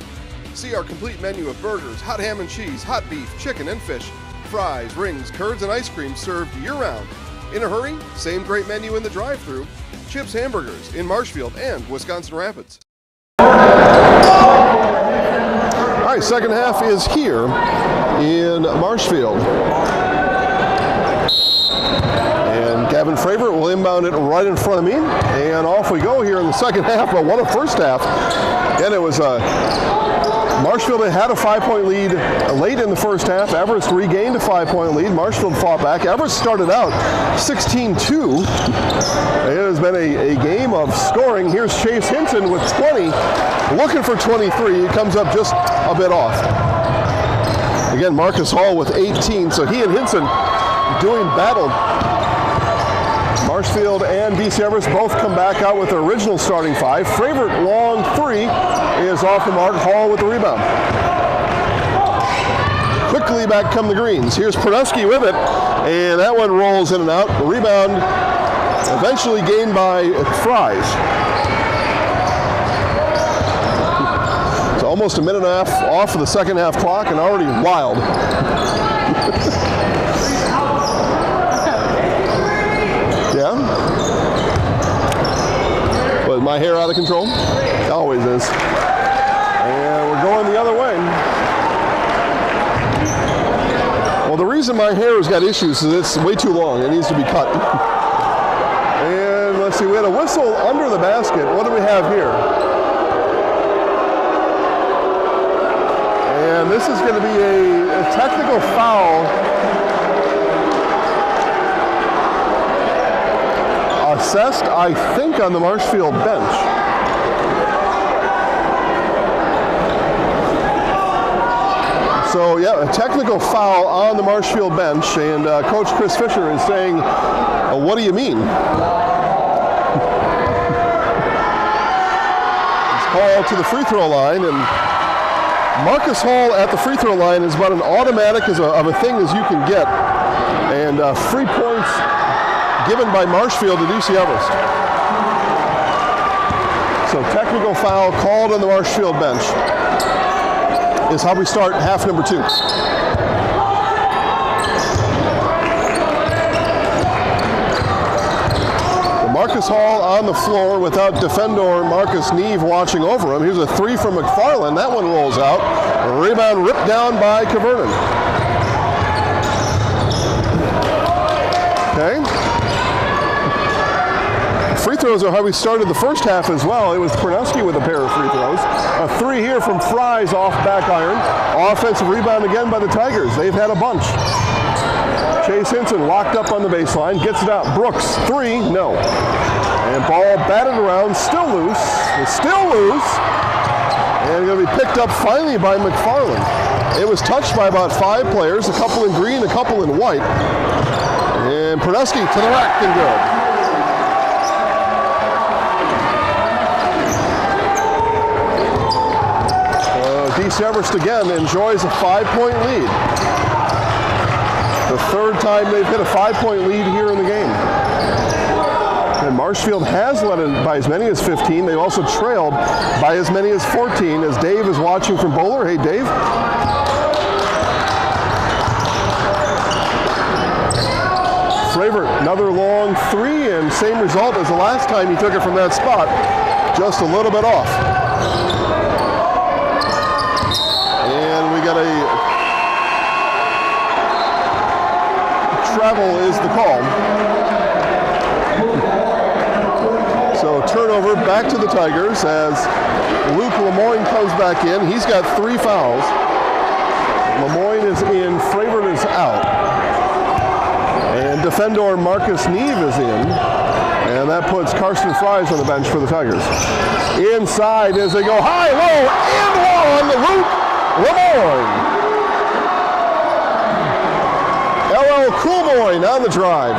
See our complete menu of burgers, hot ham and cheese, hot beef, chicken and fish, fries, rings, curds, and ice cream served year-round. In a hurry? Same great menu in the drive-thru. Chips Hamburgers in Marshfield and Wisconsin Rapids. All right, second half is here in Marshfield. And Gavin Fravor will inbound it right in front of me. And off we go here in the second half, but what a first half. And it was Marshfield had a 5-point lead late in the first half. Everest regained a 5-point lead. Marshfield fought back. Everest started out 16-2. It has been a game of scoring. Here's Chase Henson with 20, looking for 23. He comes up just a bit off. Again, Marcus Hall with 18, so he and Henson doing battle. Marshfield and DC Everest both come back out with their original starting five. Fravor long three is off the mark. Hall with the rebound. Quickly back come the Greens. Here's Perkins with it, and that one rolls in and out. The rebound eventually gained by Fries. It's almost a minute and a half off of the second half clock and already wild. Yeah? Was my hair out of control? It always is. And we're going the other way. Well, the reason my hair has got issues is it's way too long. It needs to be cut. And let's see, we had a whistle under the basket. What do we have here? And this is going to be a technical foul. Assessed, I think, on the Marshfield bench. So, yeah, a technical foul on the Marshfield bench, and Coach Chris Fisher is saying, what do you mean? It's called to the free throw line, and Marcus Hall at the free throw line is about an automatic of a thing as you can get, and free points given by Marshfield to DC Everest. So technical foul called on the Marshfield bench is how we start half number two. So Marcus Hall on the floor without defender Marcus Neve watching over him. Here's a three from McFarland. That one rolls out. A rebound ripped down by Cavernan. Okay. Free throws are how we started the first half as well. It was Perkins with a pair of free throws. A three here from Fries off back iron. Offensive rebound again by the Tigers. They've had a bunch. Chase Henson locked up on the baseline, gets it out. Brooks, three, no. And ball batted around, still loose. It's still loose. And going to be picked up finally by McFarland. It was touched by about 5 players, a couple in green, a couple in white. And Perkins to the rack and good. DC Everest again enjoys a 5-point lead. The third time they've hit a 5-point lead here in the game. And Marshfield has led it by as many as 15. They also trailed by as many as 14 as Dave is watching from Bowler. Hey, Dave. Fravor, another long three, and same result as the last time he took it from that spot. Just a little bit off. And we got a travel is the call. So turnover back to the Tigers as Luke Lemoyne comes back in. He's got 3 fouls. Lemoyne is in, Fravor is out. And defender Marcus Neve is in. And that puts Carson Fries on the bench for the Tigers. Inside as they go high, low, and one, Luke Lemoyne. LL Coolmoyne on the drive.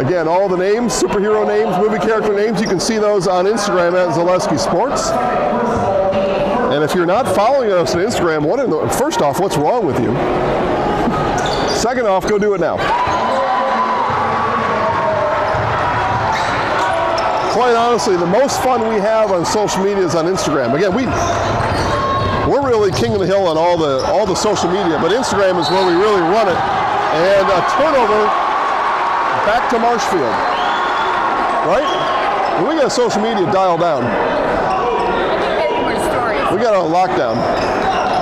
Again, all the names, superhero names, movie character names, you can see those on Instagram at Zaleski Sports. And if you're not following us on Instagram, first off, what's wrong with you? Second off, go do it now. Quite honestly, the most fun we have on social media is on Instagram. Again, we're really king of the hill on all the social media, but Instagram is where we really run it. And a turnover back to Marshfield, right? We got social media dialed down. We got it on lockdown.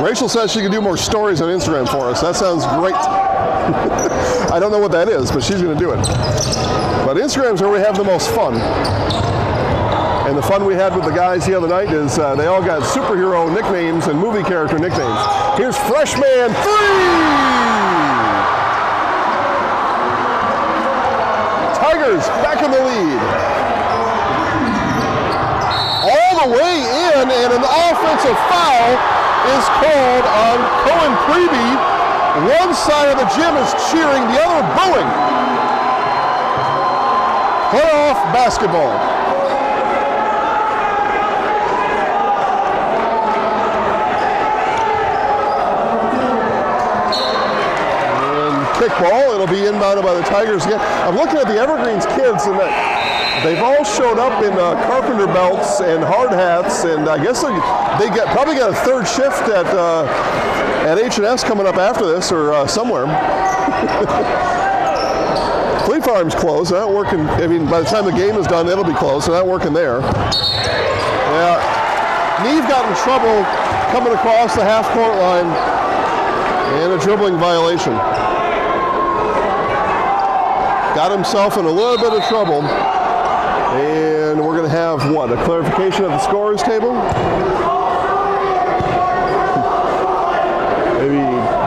Rachel says she can do more stories on Instagram for us. That sounds great. I don't know what that is, but she's going to do it. But Instagram's where we have the most fun. And the fun we had with the guys the other night is they all got superhero nicknames and movie character nicknames. Here's Freshman 3! Tigers back in the lead. All the way in, and an offensive foul is called on Cohen Preby. One side of the gym is cheering, the other booing. Playoff basketball. Kickball, it'll be inbounded by the Tigers again. I'm looking at the Evergreens kids, and they've all showed up in carpenter belts and hard hats, and I guess they probably got a third shift at H&S coming up after this, or somewhere. Fleet Farm's closed. They're not working. I mean, by the time the game is done, it'll be closed. They're not working there. Yeah, Neve got in trouble coming across the half-court line, and a dribbling violation. Got himself in a little bit of trouble, and we're going to have, a clarification of the scorers table? Maybe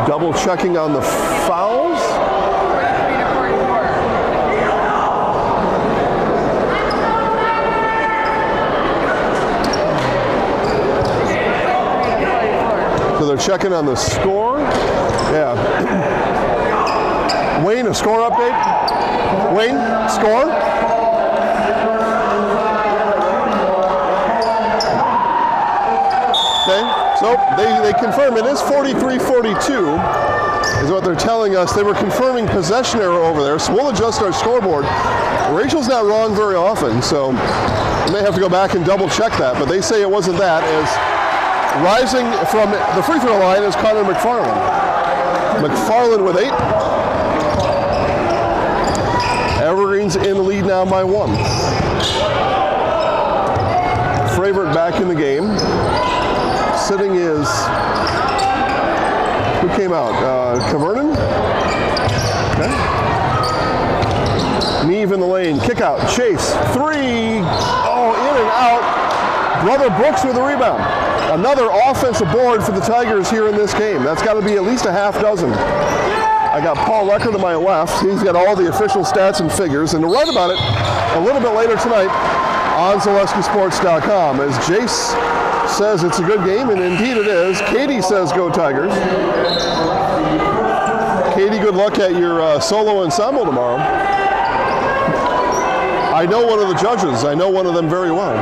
double checking on the fouls? So they're checking on the score? Yeah. Wayne, a score update? Wayne, score? Okay, so they confirm it is 43-42 is what they're telling us. They were confirming possession error over there, so we'll adjust our scoreboard. Rachel's not wrong very often, so we may have to go back and double check that, but they say it wasn't that, as rising from the free throw line is Connor McFarland. McFarland with 8. Evergreens in the lead now by 1. Fravert back in the game. Sitting is, who came out? Cavernan? Okay. Neve in the lane, kick out, Chase, 3, oh, in and out. Brother Brooks with the rebound. Another offensive board for the Tigers here in this game. That's got to be at least a half dozen. I got Paul Lecker to my left. He's got all the official stats and figures. And to write about it a little bit later tonight on ZaleskiSports.com. As Jace says it's a good game, and indeed it is. Katie says go Tigers. Katie, good luck at your solo ensemble tomorrow. I know one of the judges. I know one of them very well.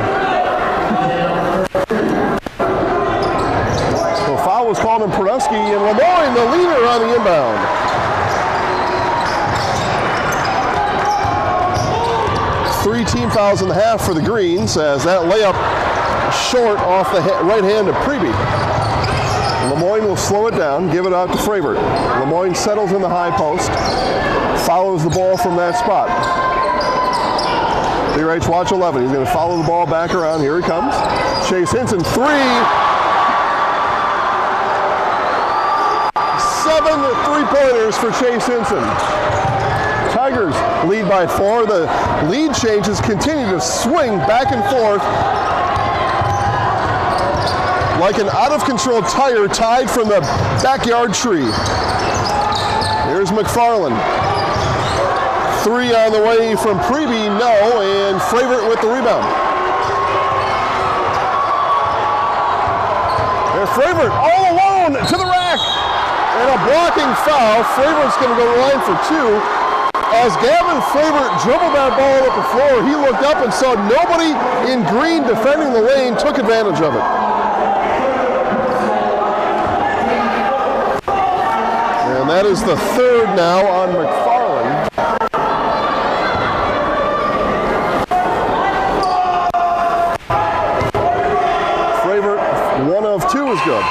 So foul was called on Podolsky, and Lemoyne, the leader, on the inbound. Three team fouls in the half for the Greens, as that layup short off the right hand of Preby. Lemoyne will slow it down, give it out to Fravert. Lemoyne settles in the high post, follows the ball from that spot. B-Rights, watch 11. He's going to follow the ball back around. Here he comes. Chase Henson, 3. 7 3-pointers for Chase Henson. Tigers lead by 4. The lead changes continue to swing back and forth like an out-of-control tire tied from the backyard tree. Here's McFarland. Three on the way from Pregame, no, and Favorite with the rebound. There's Favorite all alone to the rack. And a blocking foul. Favorite's going to go to the line for two. As Gavin Favorite dribbled that ball up the floor, he looked up and saw nobody in green defending the lane, took advantage of it. And that is the third now on McFarland. Favorite, 1 of 2 is good.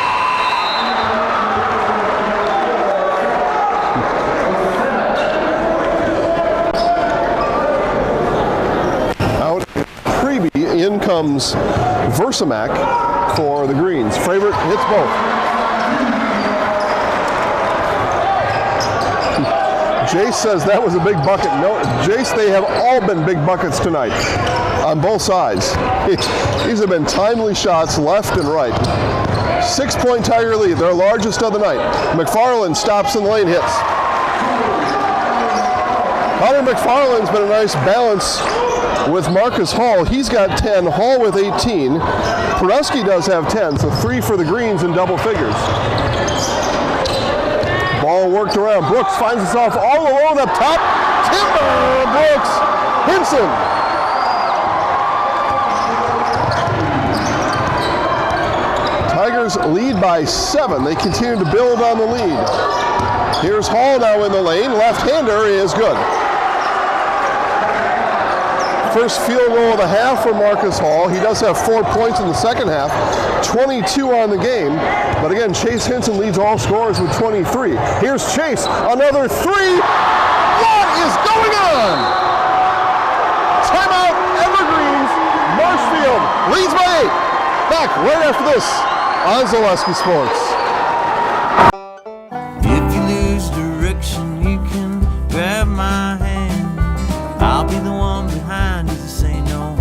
In comes Versamac for the Greens. Favorite hits both. Jace says that was a big bucket. No, Jace, they have all been big buckets tonight on both sides. These have been timely shots left and right. 6-point Tiger lead, their largest of the night. McFarland stops in the lane, hits. Connor McFarland's been a nice balance with Marcus Hall. He's got 10, Hall with 18. Podolsky does have 10, so 3 for the Greens in double figures. Ball worked around. Brooks finds himself all alone up top. Timber Brooks. Henson. Tigers lead by 7. They continue to build on the lead. Here's Hall now in the lane. Left-hander is good. First field goal of the half for Marcus Hall. He does have 4 points in the second half, 22 on the game. But again, Chase Henson leads all scorers with 23. Here's Chase, another 3. What is going on? Timeout, Evergreens. Marshfield leads by 8. Back right after this on Zaleski Sports. If you lose direction, you can grab my hand. I'll be the one behind you to say no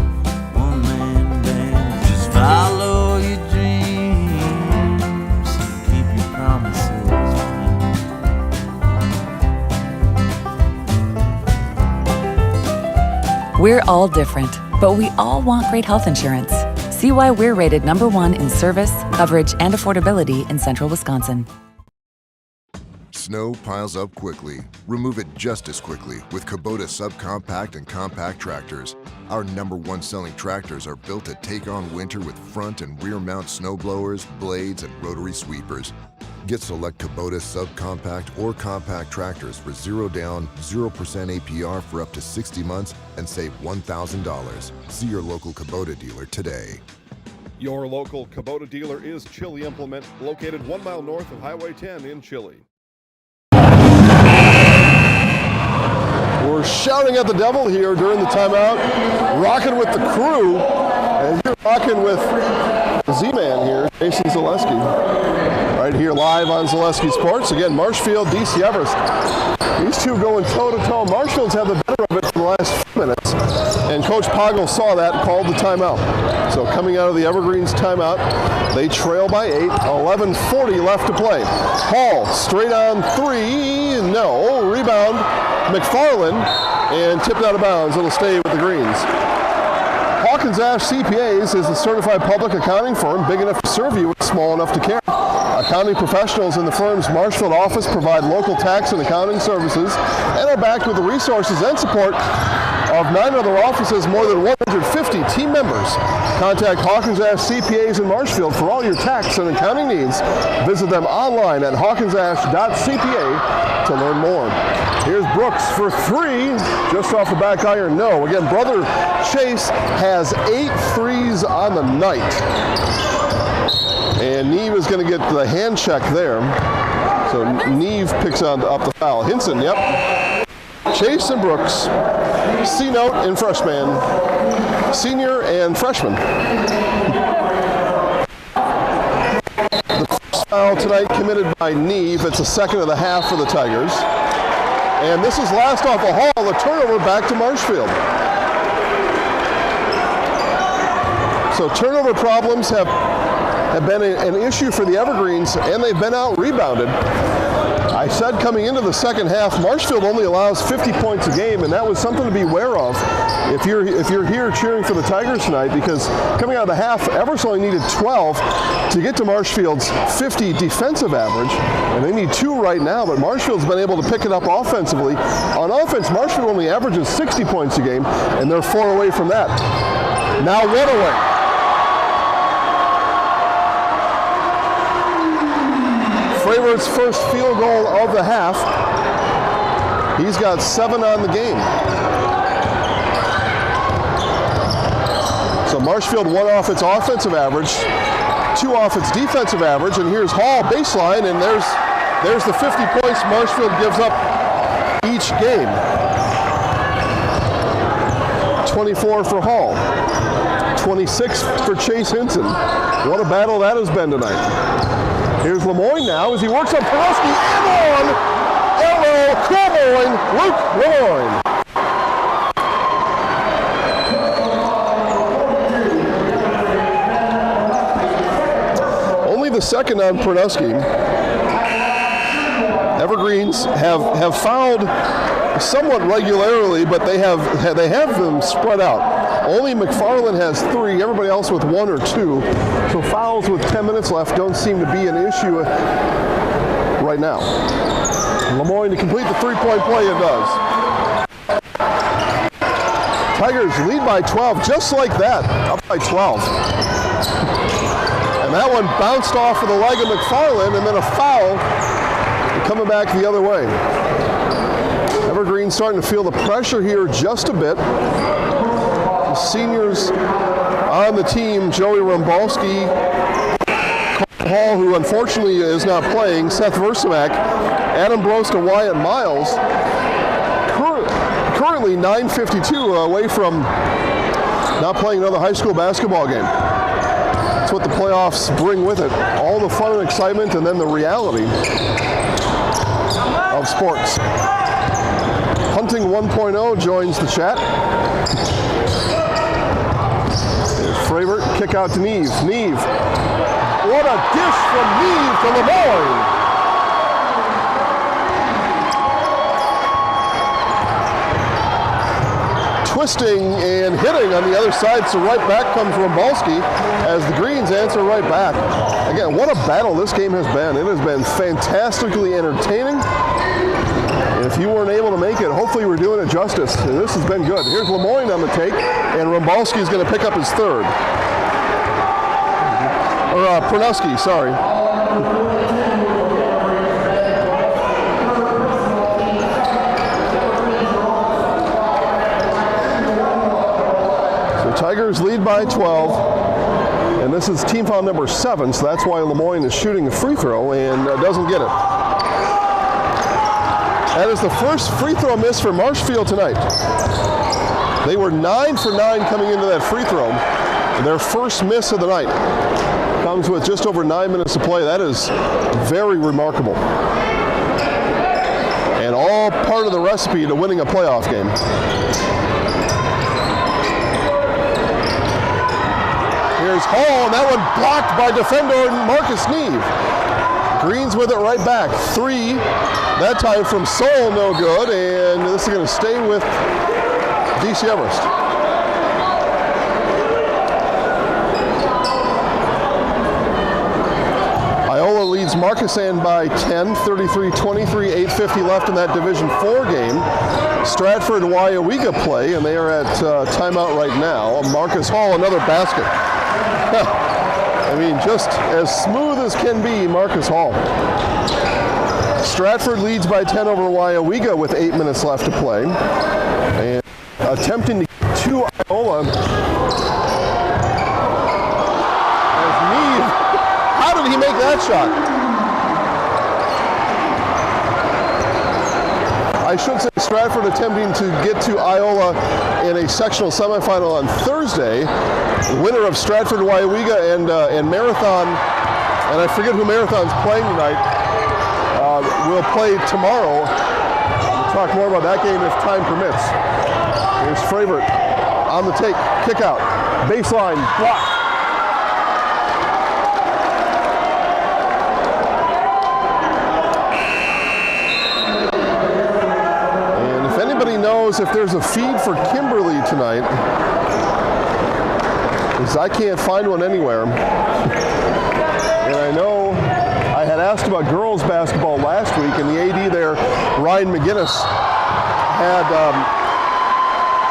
one-man band. Just follow your dreams and keep your promises. We're all different, but we all want great health insurance. See why we're rated #1 in service, coverage, and affordability in central Wisconsin. Snow piles up quickly. Remove it just as quickly with Kubota subcompact and compact tractors. Our #1 selling tractors are built to take on winter with front and rear mount snow blowers, blades, and rotary sweepers. Get select Kubota subcompact or compact tractors for 0 down, 0% APR for up to 60 months and save $1,000. See your local Kubota dealer today. Your local Kubota dealer is Chili Implement, located 1 mile north of Highway 10 in Chili. We're shouting at the devil here during the timeout, rocking with the crew, and you're rocking with Z-Man here, Jason Zaleski. Right here live on Zaleski Sports. Again, Marshfield, DC Everest. These two going toe-to-toe. Marshfield's had the better of it for the last few minutes, and Coach Poggle saw that and called the timeout. So coming out of the Evergreens timeout, they trail by 8, 11:40 left to play. Hall, straight on 3, no, rebound, McFarland, and tipped out of bounds. It'll stay with the Greens. Hawkins Ash CPAs is the certified public accounting firm big enough to serve you, small enough to care. Accounting professionals in the firm's Marshfield office provide local tax and accounting services and are backed with the resources and support of 9 other offices, more than 150 team members. Contact Hawkins Ash CPAs in Marshfield for all your tax and accounting needs. Visit them online at hawkinsash.cpa to learn more. Here's Brooks for 3, just off the back iron, no. Again, brother Chase has 8 threes on the night. And Neve is going to get the hand check there. So Neve picks up the foul. Henson, yep. Chase and Brooks, C-note and freshman, senior and freshman. The first foul tonight committed by Neve. It's the second of the half for the Tigers. And this is last off a Hall, the turnover back to Marshfield. So turnover problems have been an issue for the Evergreens, and they've been out-rebounded. I said coming into the second half, Marshfield only allows 50 points a game, and that was something to be aware of if you're here cheering for the Tigers tonight, because coming out of the half, Everest only needed 12 to get to Marshfield's 50 defensive average, and they need 2 right now, but Marshfield's been able to pick it up offensively. On offense, Marshfield only averages 60 points a game, and they're 4 away from that. Now 1 away. Fravert's first field goal of the half. He's got 7 on the game. So Marshfield 1 off its offensive average, 2 off its defensive average, and here's Hall baseline, and there's the 50 points Marshfield gives up each game. 24 for Hall, 26 for Chase Henson. What a battle that has been tonight. Here's Lemoyne now as he works on Peroski and on Elmo Coolboyne, Luke Lemoyne. Only the second on Pernuski. Evergreens have fouled somewhat regularly, but they have them spread out. Only McFarland has 3, everybody else with 1 or 2. So fouls with 10 minutes left don't seem to be an issue right now. Lemoyne to complete the 3-point play, it does. Tigers lead by 12, just like that, up by 12. And that one bounced off of the leg of McFarland, and then a foul coming back the other way. Evergreen starting to feel the pressure here just a bit. Seniors on the team, Joey Rumbalski, Cole Hall, who unfortunately is not playing, Seth Versamak, Adam Brosta, Wyatt Miles, currently 9:52 away from not playing another high school basketball game. That's what the playoffs bring with it, all the fun and excitement, and then the reality of sports. Hunting 1.0 joins the chat. Fravert, kick out to Neve. Neve. What a dish from Neve to Lemoyne. Twisting and hitting on the other side, so right back comes Rumbalski as the Greens answer right back. Again, what a battle this game has been. It has been fantastically entertaining. And if you weren't able to make it, hopefully we're doing it justice. And this has been good. Here's Lemoyne on the take, and Rumbalski is going to pick up his 3rd. Or Pernuski, sorry. So Tigers lead by 12. And this is team foul number 7, so that's why Lemoyne is shooting a free throw and doesn't get it. That is the first free throw miss for Marshfield tonight. They were 9 for 9 coming into that free throw. And their first miss of the night comes with just over 9 minutes to play. That is very remarkable. And all part of the recipe to winning a playoff game. Here's Hall, and that one blocked by defender Marcus Neve. Greens with it right back. 3, that time from Seoul, no good, and this is going to stay with DC Everest. Iola leads Marquesan by 10, 33-23, 8:50 left in that Division 4 game. Stratford WIAA play, and they are at timeout right now. Marcus Hall, another basket. I mean, just as smooth as can be, Marcus Hall. Stratford leads by 10 over WIAA with 8 minutes left to play. And attempting to get to Iola. As Neve, how did he make that shot? I should say Stratford attempting to get to Iola in a sectional semifinal on Thursday. The winner of Stratford WIAA and Marathon, and I forget who Marathon's playing tonight, will play tomorrow. We'll talk more about that game if time permits. Here's Fravert on the take, kick out, baseline, block. knows if there's a feed for Kimberly tonight, because I can't find one anywhere. And I know I had asked about girls basketball last week, and the AD there, Ryan McGinnis, had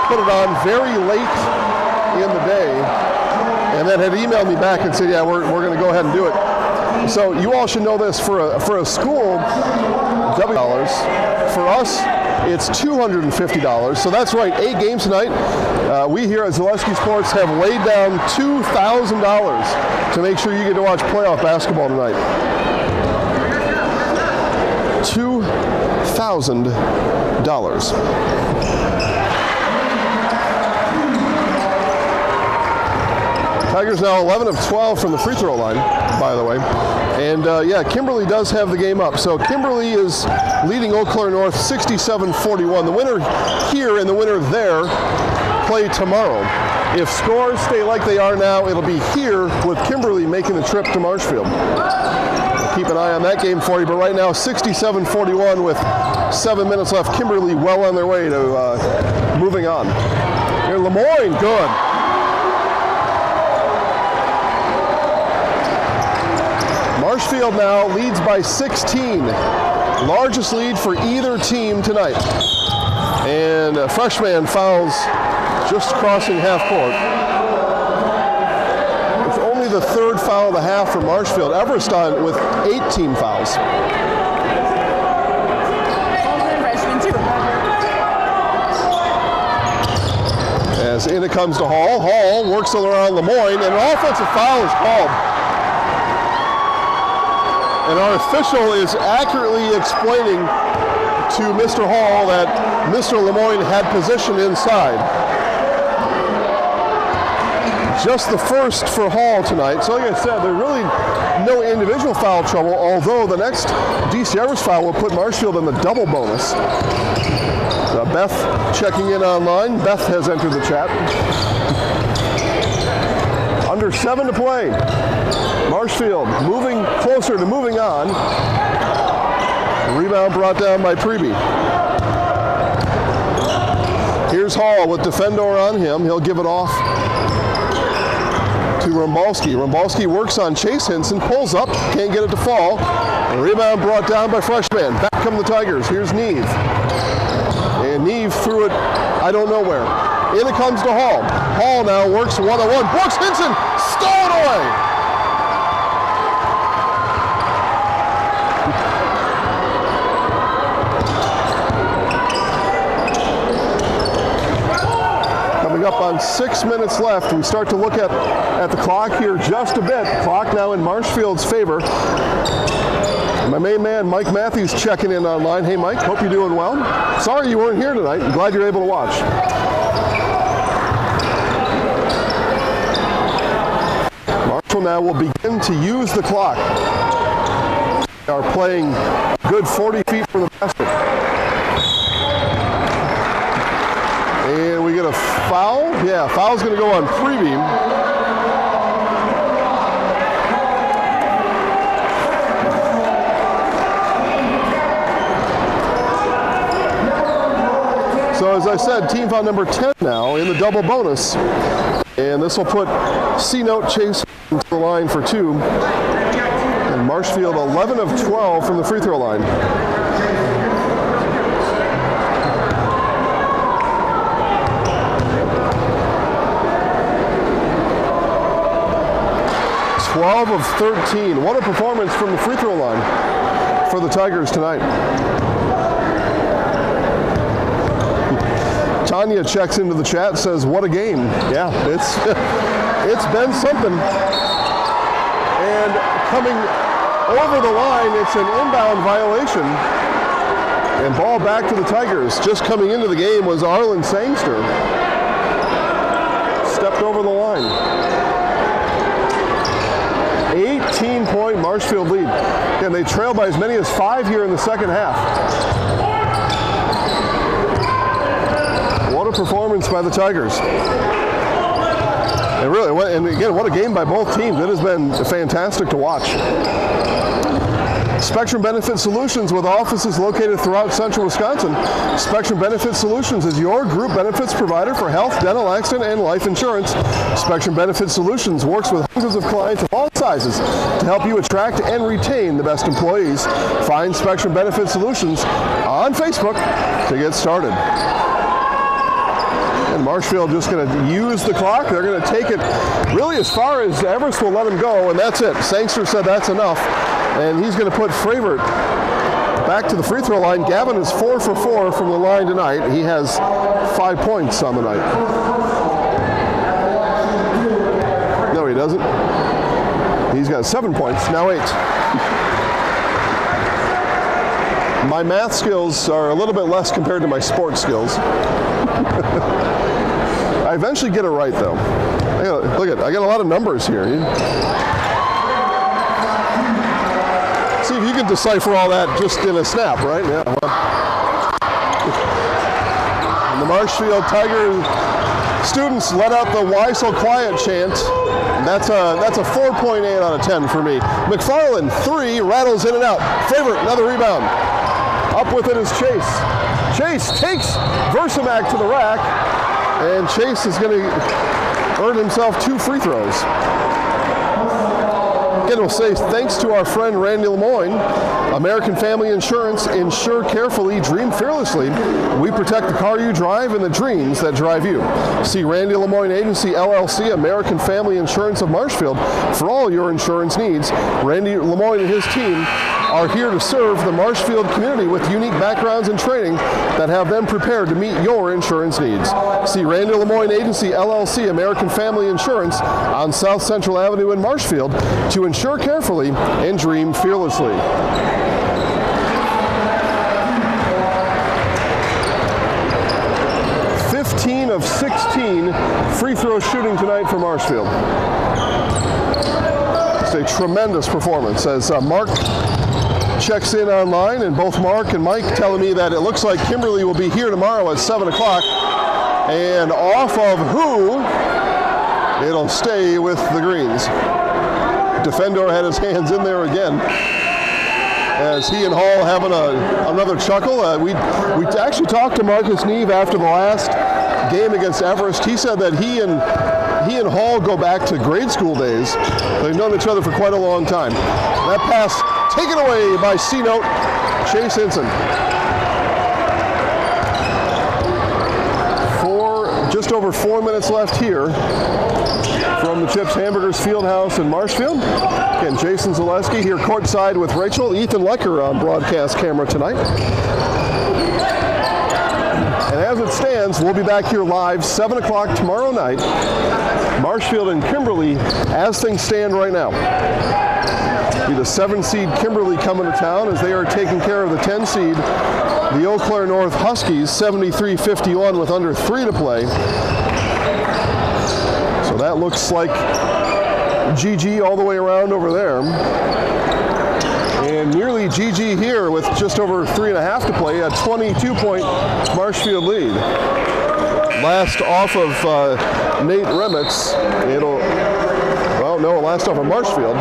put it on very late in the day, and then had emailed me back and said, yeah, we're going to go ahead and do it. So you all should know this, for a school, $, for us, it's $250. So that's right, 8 games tonight. We here at Zaleski Sports have laid down $2,000 to make sure you get to watch playoff basketball tonight. $2,000. Tigers now 11 of 12 from the free throw line, by the way. And yeah, Kimberly does have the game up. So Kimberly is leading Eau Claire North 67-41. The winner here and the winner there play tomorrow. If scores stay like they are now, it'll be here with Kimberly making the trip to Marshfield. Keep an eye on that game for you, but right now 67-41 with 7 minutes left. Kimberly well on their way to moving on. Here, Lemoyne, good. Marshfield now leads by 16. Largest lead for either team tonight. And a freshman fouls just crossing half court. It's only the third foul of the half for Marshfield. Everest on with 18 fouls. As in it comes to Hall. Hall works it around Lemoyne, and an offensive foul is called. And our official is accurately explaining to Mr. Hall that Mr. Lemoyne had position inside. Just the first for Hall tonight. So like I said, there's really no individual foul trouble, although the next DC Everest foul will put Marshfield in the double bonus. Beth checking in online. Beth has entered the chat. Under 7 to play. Marshfield moving closer to moving on. Rebound brought down by Preby. Here's Hall with Defendor on him. He'll give it off to Rumbalski. Rumbalski works on Chase Henson, pulls up, can't get it to fall. A rebound brought down by freshman. Back come the Tigers. Here's Neve. And Neve threw it, I don't know where. In it comes to Hall. Hall now works one-on-one. Brooks Henson, stolen away. Coming up on 6 minutes left, we start to look at the clock here just a bit. Clock now in Marshfield's favor. And my main man, Mike Matthews, checking in online. Hey, Mike, hope you're doing well. Sorry you weren't here tonight. I'm glad you're able to watch. Marshall now will begin to use the clock. They are playing good 40 feet from the basket. And we get a foul. Yeah, foul's going to go on Preby. So as I said, team foul number 10 now in the double bonus. And this will put C-Note Chase into the line for 2. And Marshfield 11 of 12 from the free throw line. (12 of 13). What a performance from the free throw line for the Tigers tonight. Tanya checks into the chat, says, what a game. Yeah, it's been something. And coming over the line, it's an inbound violation. And ball back to the Tigers. Just coming into the game was Arlen Sangster. Stepped over the line. 18-point Marshfield lead. And they trail by as many as 5 here in the second half. What a performance by the Tigers. And really, and again, what a game by both teams. It has been fantastic to watch. Spectrum Benefit Solutions, with offices located throughout central Wisconsin. Spectrum Benefit Solutions is your group benefits provider for health, dental, accident, and life insurance. Spectrum Benefit Solutions works with hundreds of clients of all sizes to help you attract and retain the best employees. Find Spectrum Benefit Solutions on Facebook to get started. And Marshfield just going to use the clock. They're going to take it really as far as Everest will let him go, and that's it. Sangster said that's enough, and he's going to put Fravert back to the free throw line. Gavin is 4 for 4 from the line tonight. He has 5 points on the night. No, he doesn't. He's got 7 points, now 8. My math skills are a little bit less compared to my sports skills. I eventually get it right, though. Look at, I got a lot of numbers here. See if you can decipher all that just in a snap, right? Yeah. Well. And the Marshfield Tiger students let out the "Why So Quiet" chant. That's a 4.8 out of 10 for me. McFarland, 3, rattles in and out. Favorite, another rebound. Up with it is Chase. Chase takes Versamac to the rack, and Chase is going to earn himself 2 free throws. Again, we'll say thanks to our friend Randy Lemoyne. American Family Insurance, insure carefully, dream fearlessly. We protect the car you drive and the dreams that drive you. See Randy Lemoyne Agency, LLC, American Family Insurance of Marshfield for all your insurance needs. Randy Lemoyne and his team are here to serve the Marshfield community with unique backgrounds and training that have them prepared to meet your insurance needs. See Randy Lemoyne Agency, LLC, American Family Insurance on South Central Avenue in Marshfield to insure carefully and dream fearlessly. 15 of 16 free throw shooting tonight for Marshfield. It's a tremendous performance as Mark checks in online, and both Mark and Mike telling me that it looks like Kimberly will be here tomorrow at 7 o'clock. And off of who, it'll stay with the Greens. Defendor had his hands in there again as he and Hall having another chuckle. We actually talked to Marcus Neve after the last game against Everest. He said that he and Hall go back to grade school days. They've known each other for quite a long time. That pass taken away by C-Note, Chase Henson. Just over 4 minutes left here from the Chips Hamburgers Fieldhouse in Marshfield. Again, Jason Zaleski here courtside with Rachel. Ethan Lecker on broadcast camera tonight. And as it stands, we'll be back here live 7 o'clock tomorrow night. Marshfield and Kimberly, as things stand right now. Be the 7-seed Kimberly coming to town as they are taking care of the 10-seed. The Eau Claire North Huskies, 73-51 with under 3 to play. So that looks like GG all the way around over there. And nearly GG here with just over 3.5 to play, a 22-point Marshfield lead. Last off of Nate Remitz. Last off of Marshfield.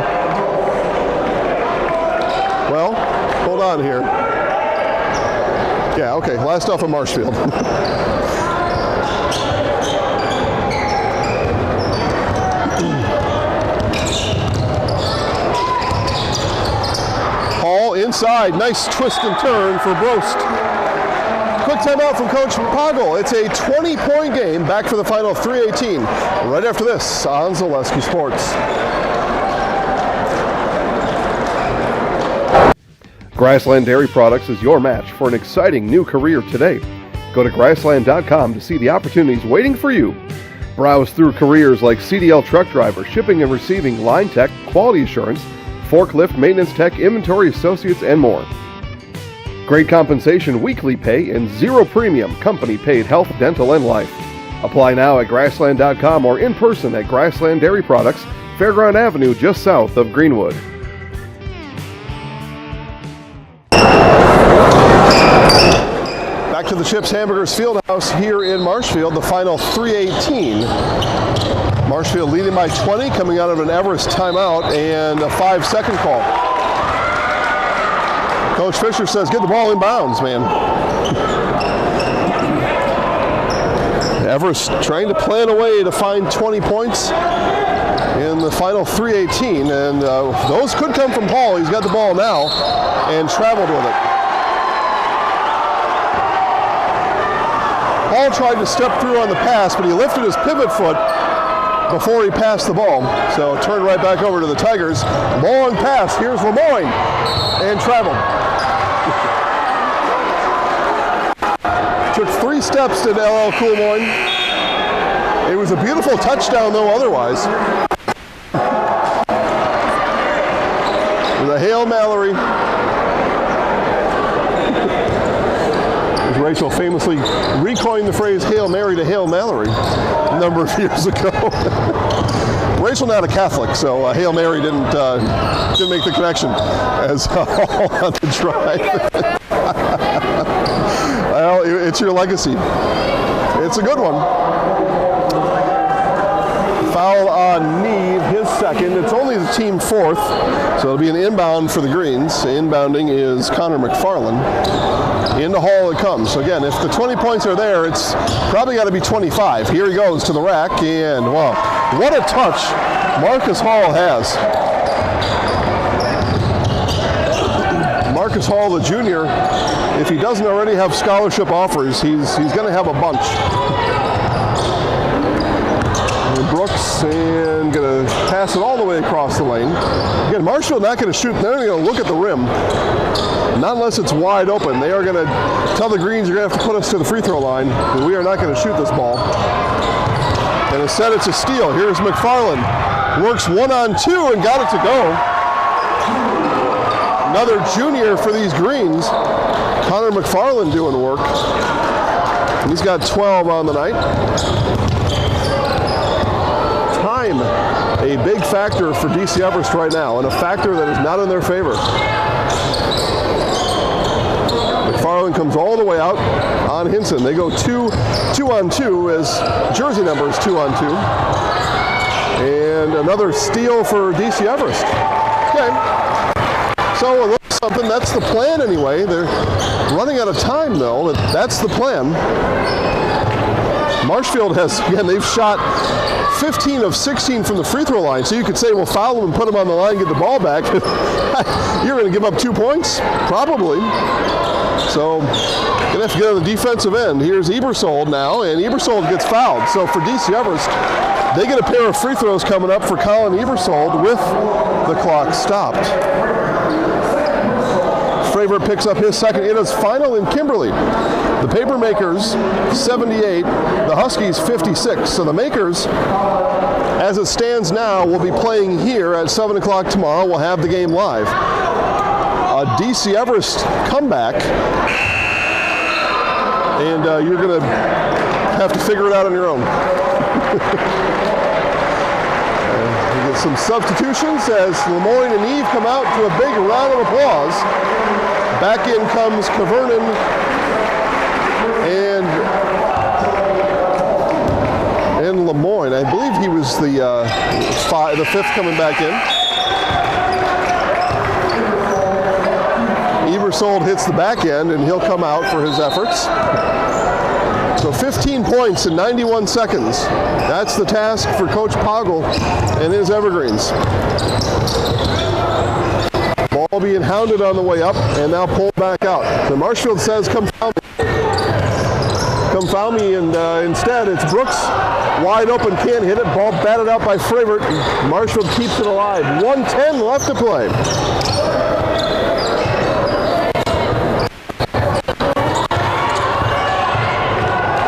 Well, hold on here. Yeah, okay, last off of Marshfield. Hall inside, nice twist and turn for Brost. Quick timeout from Coach Poggle. It's a 20-point game, back for the final 3:18. Right after this on Zaleski Sports. Grassland Dairy Products is your match for an exciting new career today. Go to grassland.com to see the opportunities waiting for you. Browse through careers like CDL truck driver, shipping and receiving, line tech, quality assurance, forklift, maintenance tech, inventory associates, and more. Great compensation, weekly pay, and zero premium, company paid health, dental, and life. Apply now at grassland.com or in person at Grassland Dairy Products, Fairground Avenue, just south of Greenwood. Back to the Chips Hamburgers Fieldhouse here in Marshfield, the final 3:18. Marshfield leading by 20, coming out of an Everest timeout and a 5-second call. Coach Fisher says, get the ball in bounds, man. Everest trying to plan a way to find 20 points in the final 3:18, and those could come from Hall. He's got the ball now and traveled with it. Hall tried to step through on the pass, but he lifted his pivot foot before he passed the ball. So turned right back over to the Tigers. Long pass. Here's Lemoyne, and traveled. Took 3 steps to LL Cool Moyne. It was a beautiful touchdown, though, otherwise. With a Hail Mallory. As Rachel famously recoined the phrase Hail Mary to Hail Mallory a number of years ago. Rachel not a Catholic, so Hail Mary didn't make the connection as Hall on the drive. Well, it's your legacy. It's a good one. Foul on Neve, his second. It's only the team 4th, so it'll be an inbound for the Greens. Inbounding is Connor McFarland. Into Hall it comes. So again, if the 20 points are there, it's probably got to be 25. Here he goes to the rack, and wow, what a touch Marcus Hall has. Marcus Hall, the junior, if he doesn't already have scholarship offers, he's going to have a bunch. And Brooks and going to pass it all the way across the lane. Again, Marshfield not going to shoot. They're going to look at the rim. Not unless it's wide open. They are going to tell the Greens, you're going to have to put us to the free throw line. We are not going to shoot this ball. And instead it's a steal. Here's McFarland. Works 1-on-2 and got it to go. Another junior for these Greens. Connor McFarland doing work. He's got 12 on the night. Time, a big factor for DC Everest right now, and a factor that is not in their favor. McFarland comes all the way out on Henson. They go 2-on-2 as jersey number is 2-on-2. And another steal for DC Everest. Okay. So a little something, that's the plan anyway. They're running out of time though, but that's the plan. Marshfield has, again, they've shot 15 of 16 from the free throw line, so you could say, well, foul them and put them on the line, get the ball back. You're going to give up 2 points? Probably. So, going to have to get on the defensive end. Here's Ebersold now, and Ebersold gets fouled. So for DC Everest, they get a pair of free throws coming up for Colin Ebersold with the clock stopped. Fravor picks up his second. It is final in Kimberly. The Papermakers 78, the Huskies 56. So the Makers, as it stands now, will be playing here at 7 o'clock tomorrow. We'll have the game live. A DC Everest comeback, and you're going to have to figure it out on your own. We get some substitutions as Lemoyne and Eve come out to a big round of applause. Back in comes Cavernan and Lemoyne. I believe he was the fifth coming back in. Ebersold hits the back end, and he'll come out for his efforts. So 15 points in 91 seconds. That's the task for Coach Poggle and his Evergreens. Ball being hounded on the way up, and now pulled back out. So Marshfield says, come foul me. Come foul me, and instead it's Brooks. Wide open, can't hit it. Ball batted out by Fravert. Marshfield keeps it alive. 1:10 left to play.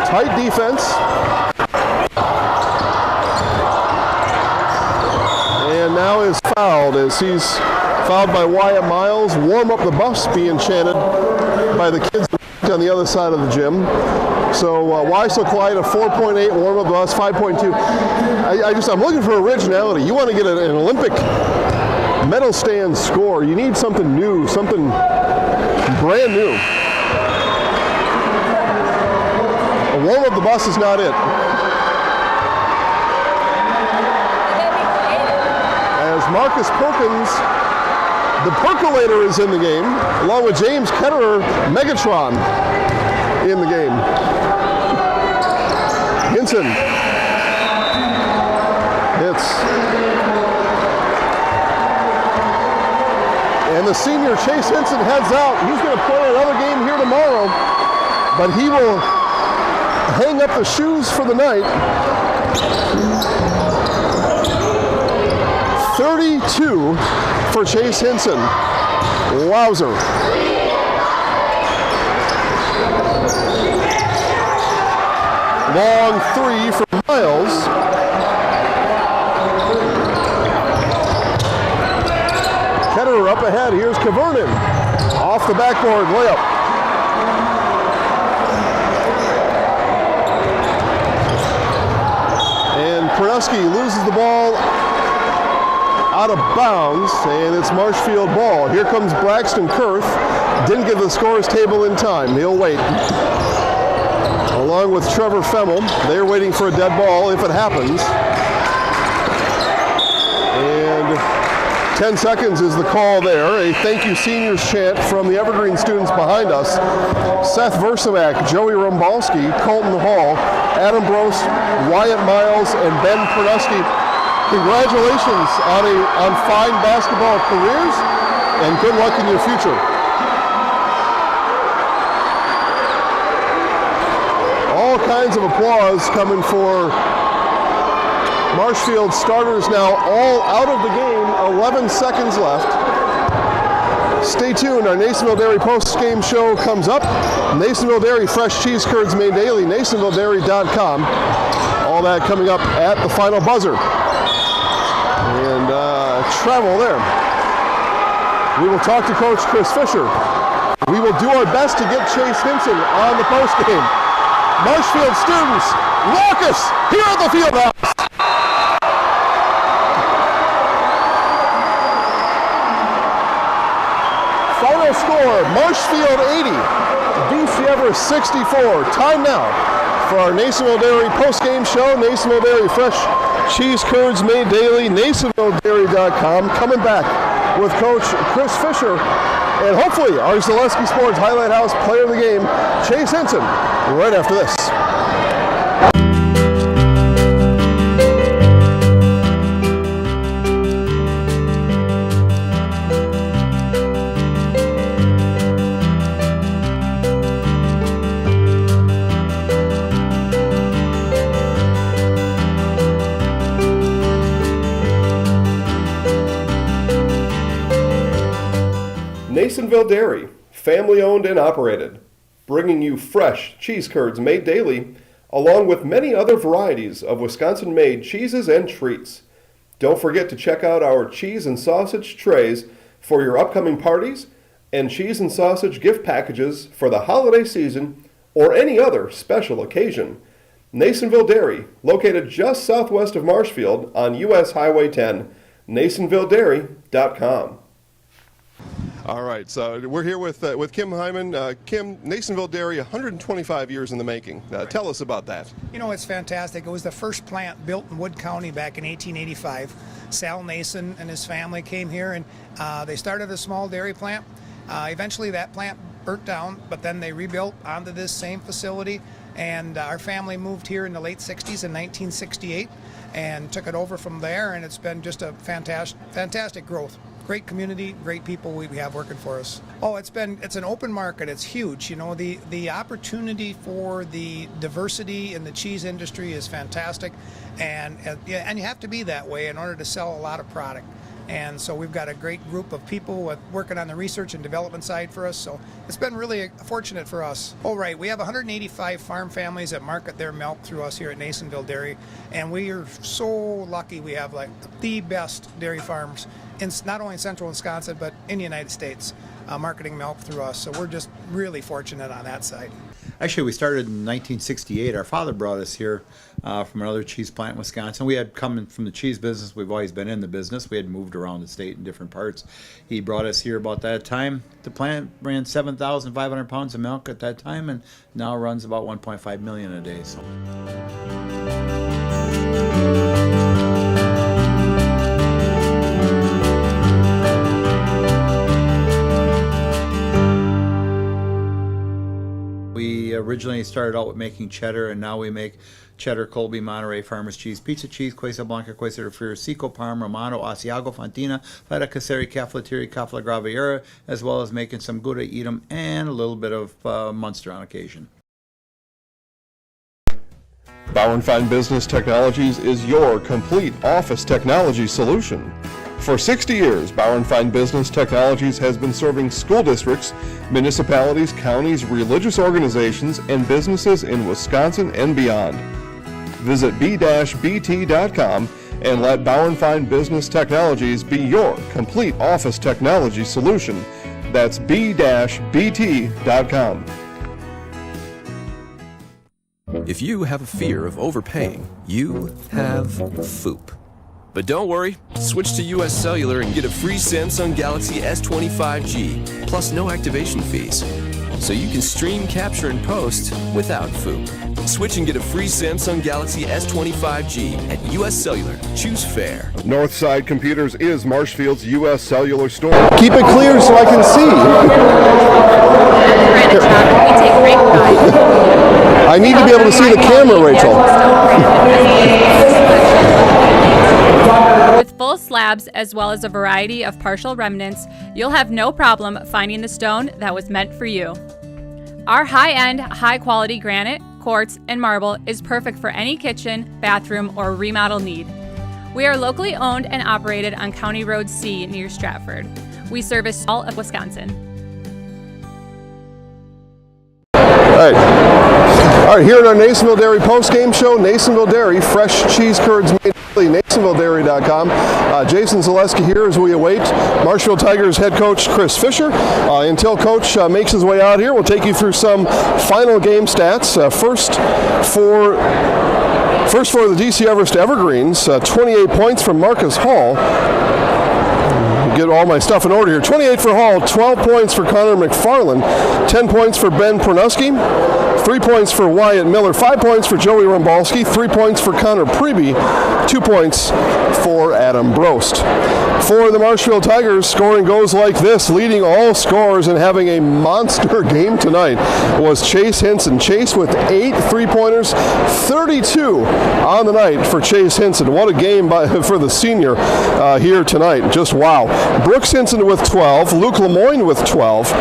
Tight defense. And now is fouled as he's fouled by Wyatt Miles. Warm up the bus being chanted by the kids on the other side of the gym. So Weissel Clyde a 4.8 warm up bus, 5.2. I'm looking for originality. You want to get an Olympic medal stand score. You need something new, something brand new. A warm up the bus is not it. As Marcus Perkins The Percolator is in the game, along with James Ketterer, Megatron in the game. Henson hits. And the senior Chase Henson heads out. He's going to play another game here tomorrow, but he will hang up the shoes for the night. 32 for Chase Henson. Wowzer. Long three for Miles. Ketterer up ahead. Here's Kavernon. Off the backboard, layup. And Pruski loses the ball out of bounds, and it's Marshfield ball. Here comes Braxton Kurth. Didn't get the scores table in time. He'll wait. Along with Trevor Femmel. They're waiting for a dead ball if it happens. And 10 seconds is the call there. A thank you seniors chant from the Evergreen students behind us. Seth Versamak, Joey Rombalski, Colton Hall, Adam Brost, Wyatt Miles, and Ben Pruski. Congratulations on fine basketball careers, and good luck in your future. All kinds of applause coming for Marshfield starters now, all out of the game, 11 seconds left. Stay tuned, our Nasonville Dairy post-game show comes up. Nasonville Dairy, fresh cheese curds made daily, NasonvilleDairy.com. All that coming up at the final buzzer. And travel there. We will talk to Coach Chris Fisher. We will do our best to get Chase Henson on the postgame. Marshfield students, raucous here at the field house. Final score, Marshfield 80, DC Everest 64. Time now for our Nasonville Dairy post-game show. Nasonville Dairy, fresh cheese curds made daily, NasonvilleDairy.com. Coming back with Coach Chris Fisher and hopefully our Zaleski Sports Highlight House player of the game, Chase Henson, right after this. Nasonville Dairy, family owned and operated, bringing you fresh cheese curds made daily, along with many other varieties of Wisconsin-made cheeses and treats. Don't forget to check out our cheese and sausage trays for your upcoming parties and cheese and sausage gift packages for the holiday season or any other special occasion. Nasonville Dairy, located just southwest of Marshfield on US Highway 10, NasonvilleDairy.com. All right, so we're here with Kim Hyman. Kim, Nasonville Dairy, 125 years in the making. Tell us about that. You know, it's fantastic. It was the first plant built in Wood County back in 1885. Sal Nason and his family came here, and they started a small dairy plant. Eventually that plant burnt down, but then they rebuilt onto this same facility, and our family moved here in the late 60s in 1968 and took it over from there, and it's been just a fantastic growth. Great community, great people we have working for us. Oh, it's an open market. It's huge. You know, the opportunity for the diversity in the cheese industry is fantastic, and you have to be that way in order to sell a lot of product. And so we've got a great group of people working on the research and development side for us. So it's been really fortunate for us. Oh, right. We have 185 farm families that market their milk through us here at Nasonville Dairy. And we are so lucky we have like the best dairy farms in not only in central Wisconsin, but in the United States, marketing milk through us. So we're just really fortunate on that side. Actually, we started in 1968. Our father brought us here from another cheese plant in Wisconsin. We had come from the cheese business. We've always been in the business. We had moved around the state in different parts. He brought us here about that time. The plant ran 7,500 pounds of milk at that time, and now runs about 1.5 million a day. So. originally started out with making cheddar, and now we make cheddar, Colby, Monterey, Farmers Cheese, Pizza Cheese, Quesa Blanca, Quesa de Friar, Seco, Parma, Romano, Asiago, Fontina, Feta Caseri, Cafetieri, Cafla Graviera, as well as making some Gouda Edam and a little bit of Munster on occasion. Bauer & Fine Business Technologies is your complete office technology solution. For 60 years, Bauer & Fine Business Technologies has been serving school districts, municipalities, counties, religious organizations, and businesses in Wisconsin and beyond. Visit b-bt.com and let Bauer & Fine Business Technologies be your complete office technology solution. That's b-bt.com. If you have a fear of overpaying, you have FOOP. But don't worry, switch to US Cellular and get a free Samsung Galaxy S25G, plus no activation fees. So you can stream, capture, and post without FOOP. Switch and get a free Samsung Galaxy S25G at US Cellular. Choose fair. Northside Computers is Marshfield's US Cellular store. Keep it clear so I can see. I need to be able to see the camera, Rachel. With full slabs as well as a variety of partial remnants, you'll have no problem finding the stone that was meant for you. Our high-end, high-quality granite, quartz, and marble is perfect for any kitchen, bathroom, or remodel need. We are locally owned and operated on County Road C near Stratford. We service all of Wisconsin. All right, here in our Nasonville Dairy post-game show, Nasonville Dairy, fresh cheese curds made daily, NasonvilleDairy.com. Jason Zaleski here as we await Marshfield Tigers head coach Chris Fisher. Until coach makes his way out here, we'll take you through some final game stats. First for the DC Everest Evergreens, 28 points from Marcus Hall. Get all my stuff in order here. 28 for Hall, 12 points for Connor McFarland, 10 points for Ben Pernuski, 3 points for Wyatt Miller, 5 points for Joey Rumbalski, 3 points for Connor Preby, 2 points for Adam Brost. For the Marshfield Tigers, scoring goes like this. Leading all scorers and having a monster game tonight was Chase Henson. Chase with 8 3-pointers, 32 on the night for Chase Henson. What a game for the senior here tonight. Just wow. Brooks Henson with 12, Luke Lemoyne with 12,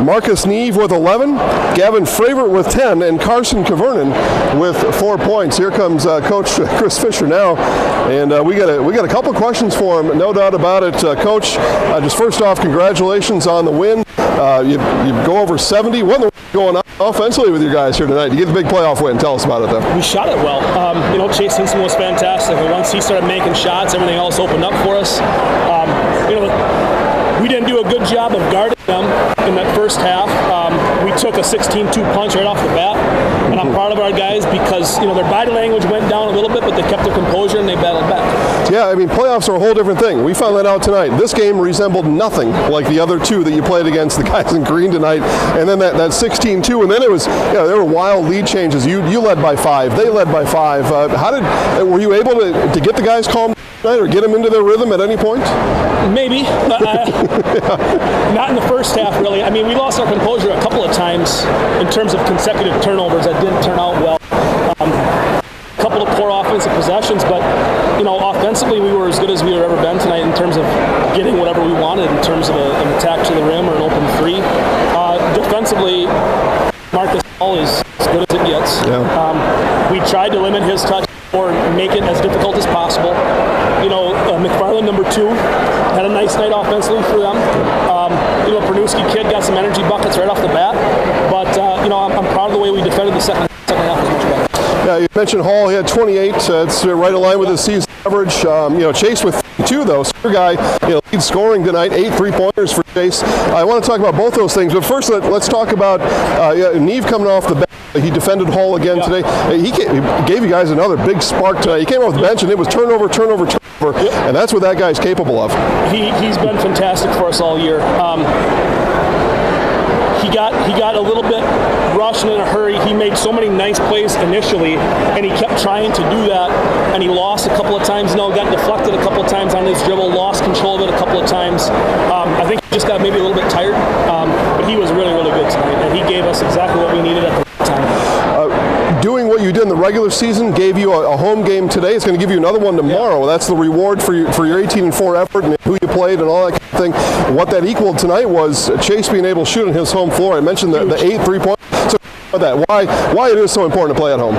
Marcus Neve with 11, Gavin Fravert with 10, and Carson Kavernen with 4 points. Here comes Coach Chris Fisher now, and we got a couple questions for him, no doubt about it. Coach, just first off, congratulations on the win. You go over 70. What in the going on offensively with your guys here tonight? You get the big playoff win. Tell us about it, though. We shot it well. Chase Henson was fantastic. And once he started making shots, everything else opened up for us. We didn't do a good job of guarding them in that first half. We took a 16-2 punch right off the bat, and I'm proud of our guys because their body language went down a little bit, but they kept their composure and they battled back. Yeah, I mean, playoffs are a whole different thing. We found that out tonight. This game resembled nothing like the other two that you played against the guys in green tonight, and then that 16-2, and then it was, there were wild lead changes. You led by 5, they led by 5. Were you able to get the guys calm tonight or get them into their rhythm at any point? Maybe. Not in the first half, really. I mean, we lost our composure a couple of times in terms of consecutive turnovers that didn't turn out well. A couple of poor offensive possessions, but, offensively we were as good as we've ever been tonight in terms of getting whatever we wanted in terms of an attack to the rim or an open three. Defensively, Marcus Hall is as good as it gets. Yeah. We tried to limit his touch or make it as difficult as possible. McFarland, number 2, had a nice night offensively for them. Pernuski kid got some energy buckets right off the bat. But, I'm proud of the way we defended the second half was much better. Yeah, you mentioned Hall. He had 28. It's right in line with his season average. Chase with 2, though. Your guy, lead scoring tonight, 8 3-pointers for Chase. I want to talk about both those things, but first let's talk about Neve coming off the bench. He defended Hall again today. He gave you guys another big spark tonight. He came off the bench and it was turnover, and that's what that guy's capable of. He's been fantastic for us all year. He got a little bit rushed and in a hurry. He made so many nice plays initially, and he kept trying to do that, and he lost a couple of times. Got deflected a couple of times on his dribble, lost control of it a couple of times. I think he just got maybe a little bit tired, but he was really, really good tonight, and he gave us exactly what we needed at the doing what you did in the regular season gave you a home game today. It's going to give you another one tomorrow. Yeah. That's the reward for your 18-4 effort and who you played and all that kind of thing. What that equaled tonight was Chase being able to shoot on his home floor. I mentioned the 8 3-point. So that why it is so important to play at home.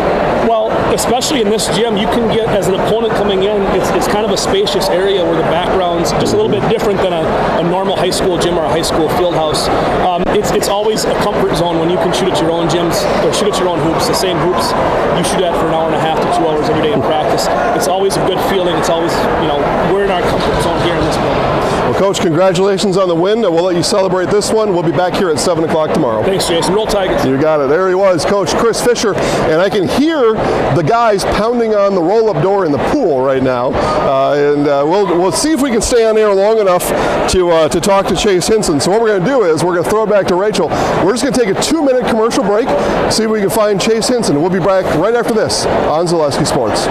Well, especially in this gym, you can get, as an opponent coming in, it's kind of a spacious area where the background's just a little bit different than a normal high school gym or a high school field house. It's always a comfort zone when you can shoot at your own gyms or shoot at your own hoops, the same hoops you shoot at for an hour and a half to 2 hours every day in practice. It's always a good feeling. It's always, we're in our comfort zone here in this building. Well, Coach, congratulations on the win. We'll let you celebrate this one. We'll be back here at 7 o'clock tomorrow. Thanks, Jason. Roll Tigers. You got it. There he was, Coach Chris Fisher, and I can hear the guys pounding on the roll-up door in the pool right now. We'll see if we can stay on air long enough to talk to Chase Henson. So what we're going to do is we're going to throw it back to Rachel. We're just going to take a 2-minute commercial break, see if we can find Chase Henson. We'll be back right after this on Zaleski Sports.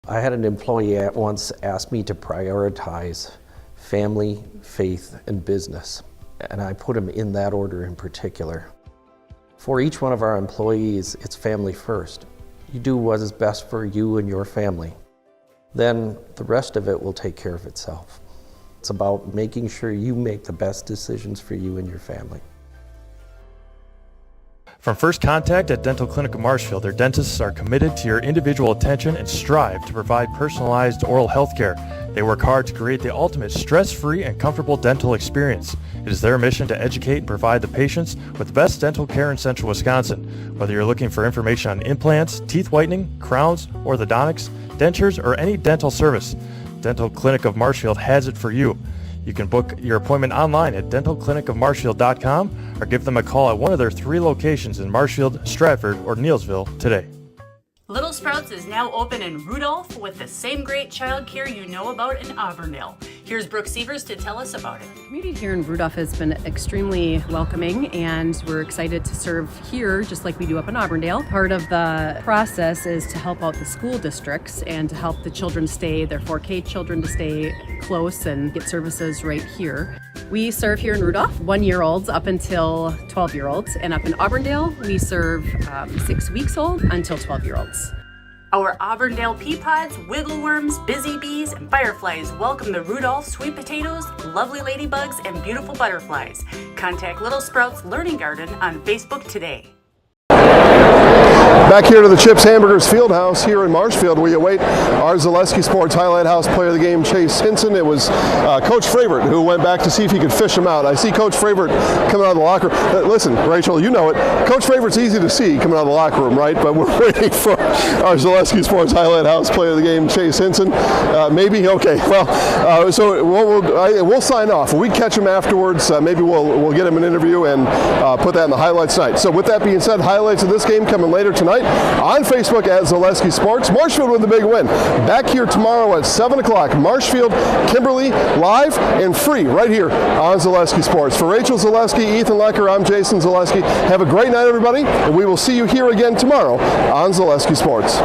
I had an employee once ask me to prioritize family, faith, and business, and I put them in that order in particular. For each one of our employees, it's family first. You do what is best for you and your family. Then the rest of it will take care of itself. It's about making sure you make the best decisions for you and your family. From first contact at Dental Clinic of Marshfield, their dentists are committed to your individual attention and strive to provide personalized oral health care. They work hard to create the ultimate stress-free and comfortable dental experience. It is their mission to educate and provide the patients with the best dental care in Central Wisconsin. Whether you're looking for information on implants, teeth whitening, crowns, orthodontics, dentures, or any dental service, Dental Clinic of Marshfield has it for you. You can book your appointment online at dentalclinicofmarshfield.com or give them a call at one of their 3 locations in Marshfield, Stratford, or Neillsville today. Little Sprouts is now open in Rudolph with the same great child care you know about in Auburndale. Here's Brooke Sievers to tell us about it. The community here in Rudolph has been extremely welcoming, and we're excited to serve here just like we do up in Auburndale. Part of the process is to help out the school districts and to help the children stay, their 4K children to stay close and get services right here. We serve here in Rudolph 1-year-olds up until 12-year-olds, and up in Auburndale we serve 6 weeks old until 12-year-olds. Our Auburndale pea pods, wiggle worms, busy bees, and fireflies welcome the Rudolph sweet potatoes, lovely ladybugs, and beautiful butterflies. Contact Little Sprouts Learning Garden on Facebook today. Back here to the Chips Hamburgers Fieldhouse here in Marshfield, we await our Zaleski Sports Highlight House player of the game, Chase Henson. It was Coach Fravert who went back to see if he could fish him out. I see Coach Fravert coming out of the locker room. Listen, Rachel, you know it. Coach Fravert's easy to see coming out of the locker room, right? But we're waiting for our Zaleski Sports Highlight House player of the game, Chase Henson. Maybe? Okay. Well, so we'll sign off. When we catch him afterwards, maybe we'll get him an interview and put that in the highlights tonight. So with that being said, highlights of this game coming later tonight on Facebook at Zaleski Sports. Marshfield with a big win. Back here tomorrow at 7 o'clock. Marshfield, Kimberly, live and free right here on Zaleski Sports. For Rachel Zaleski, Ethan Lecker, I'm Jason Zaleski. Have a great night, everybody, and we will see you here again tomorrow on Zaleski Sports.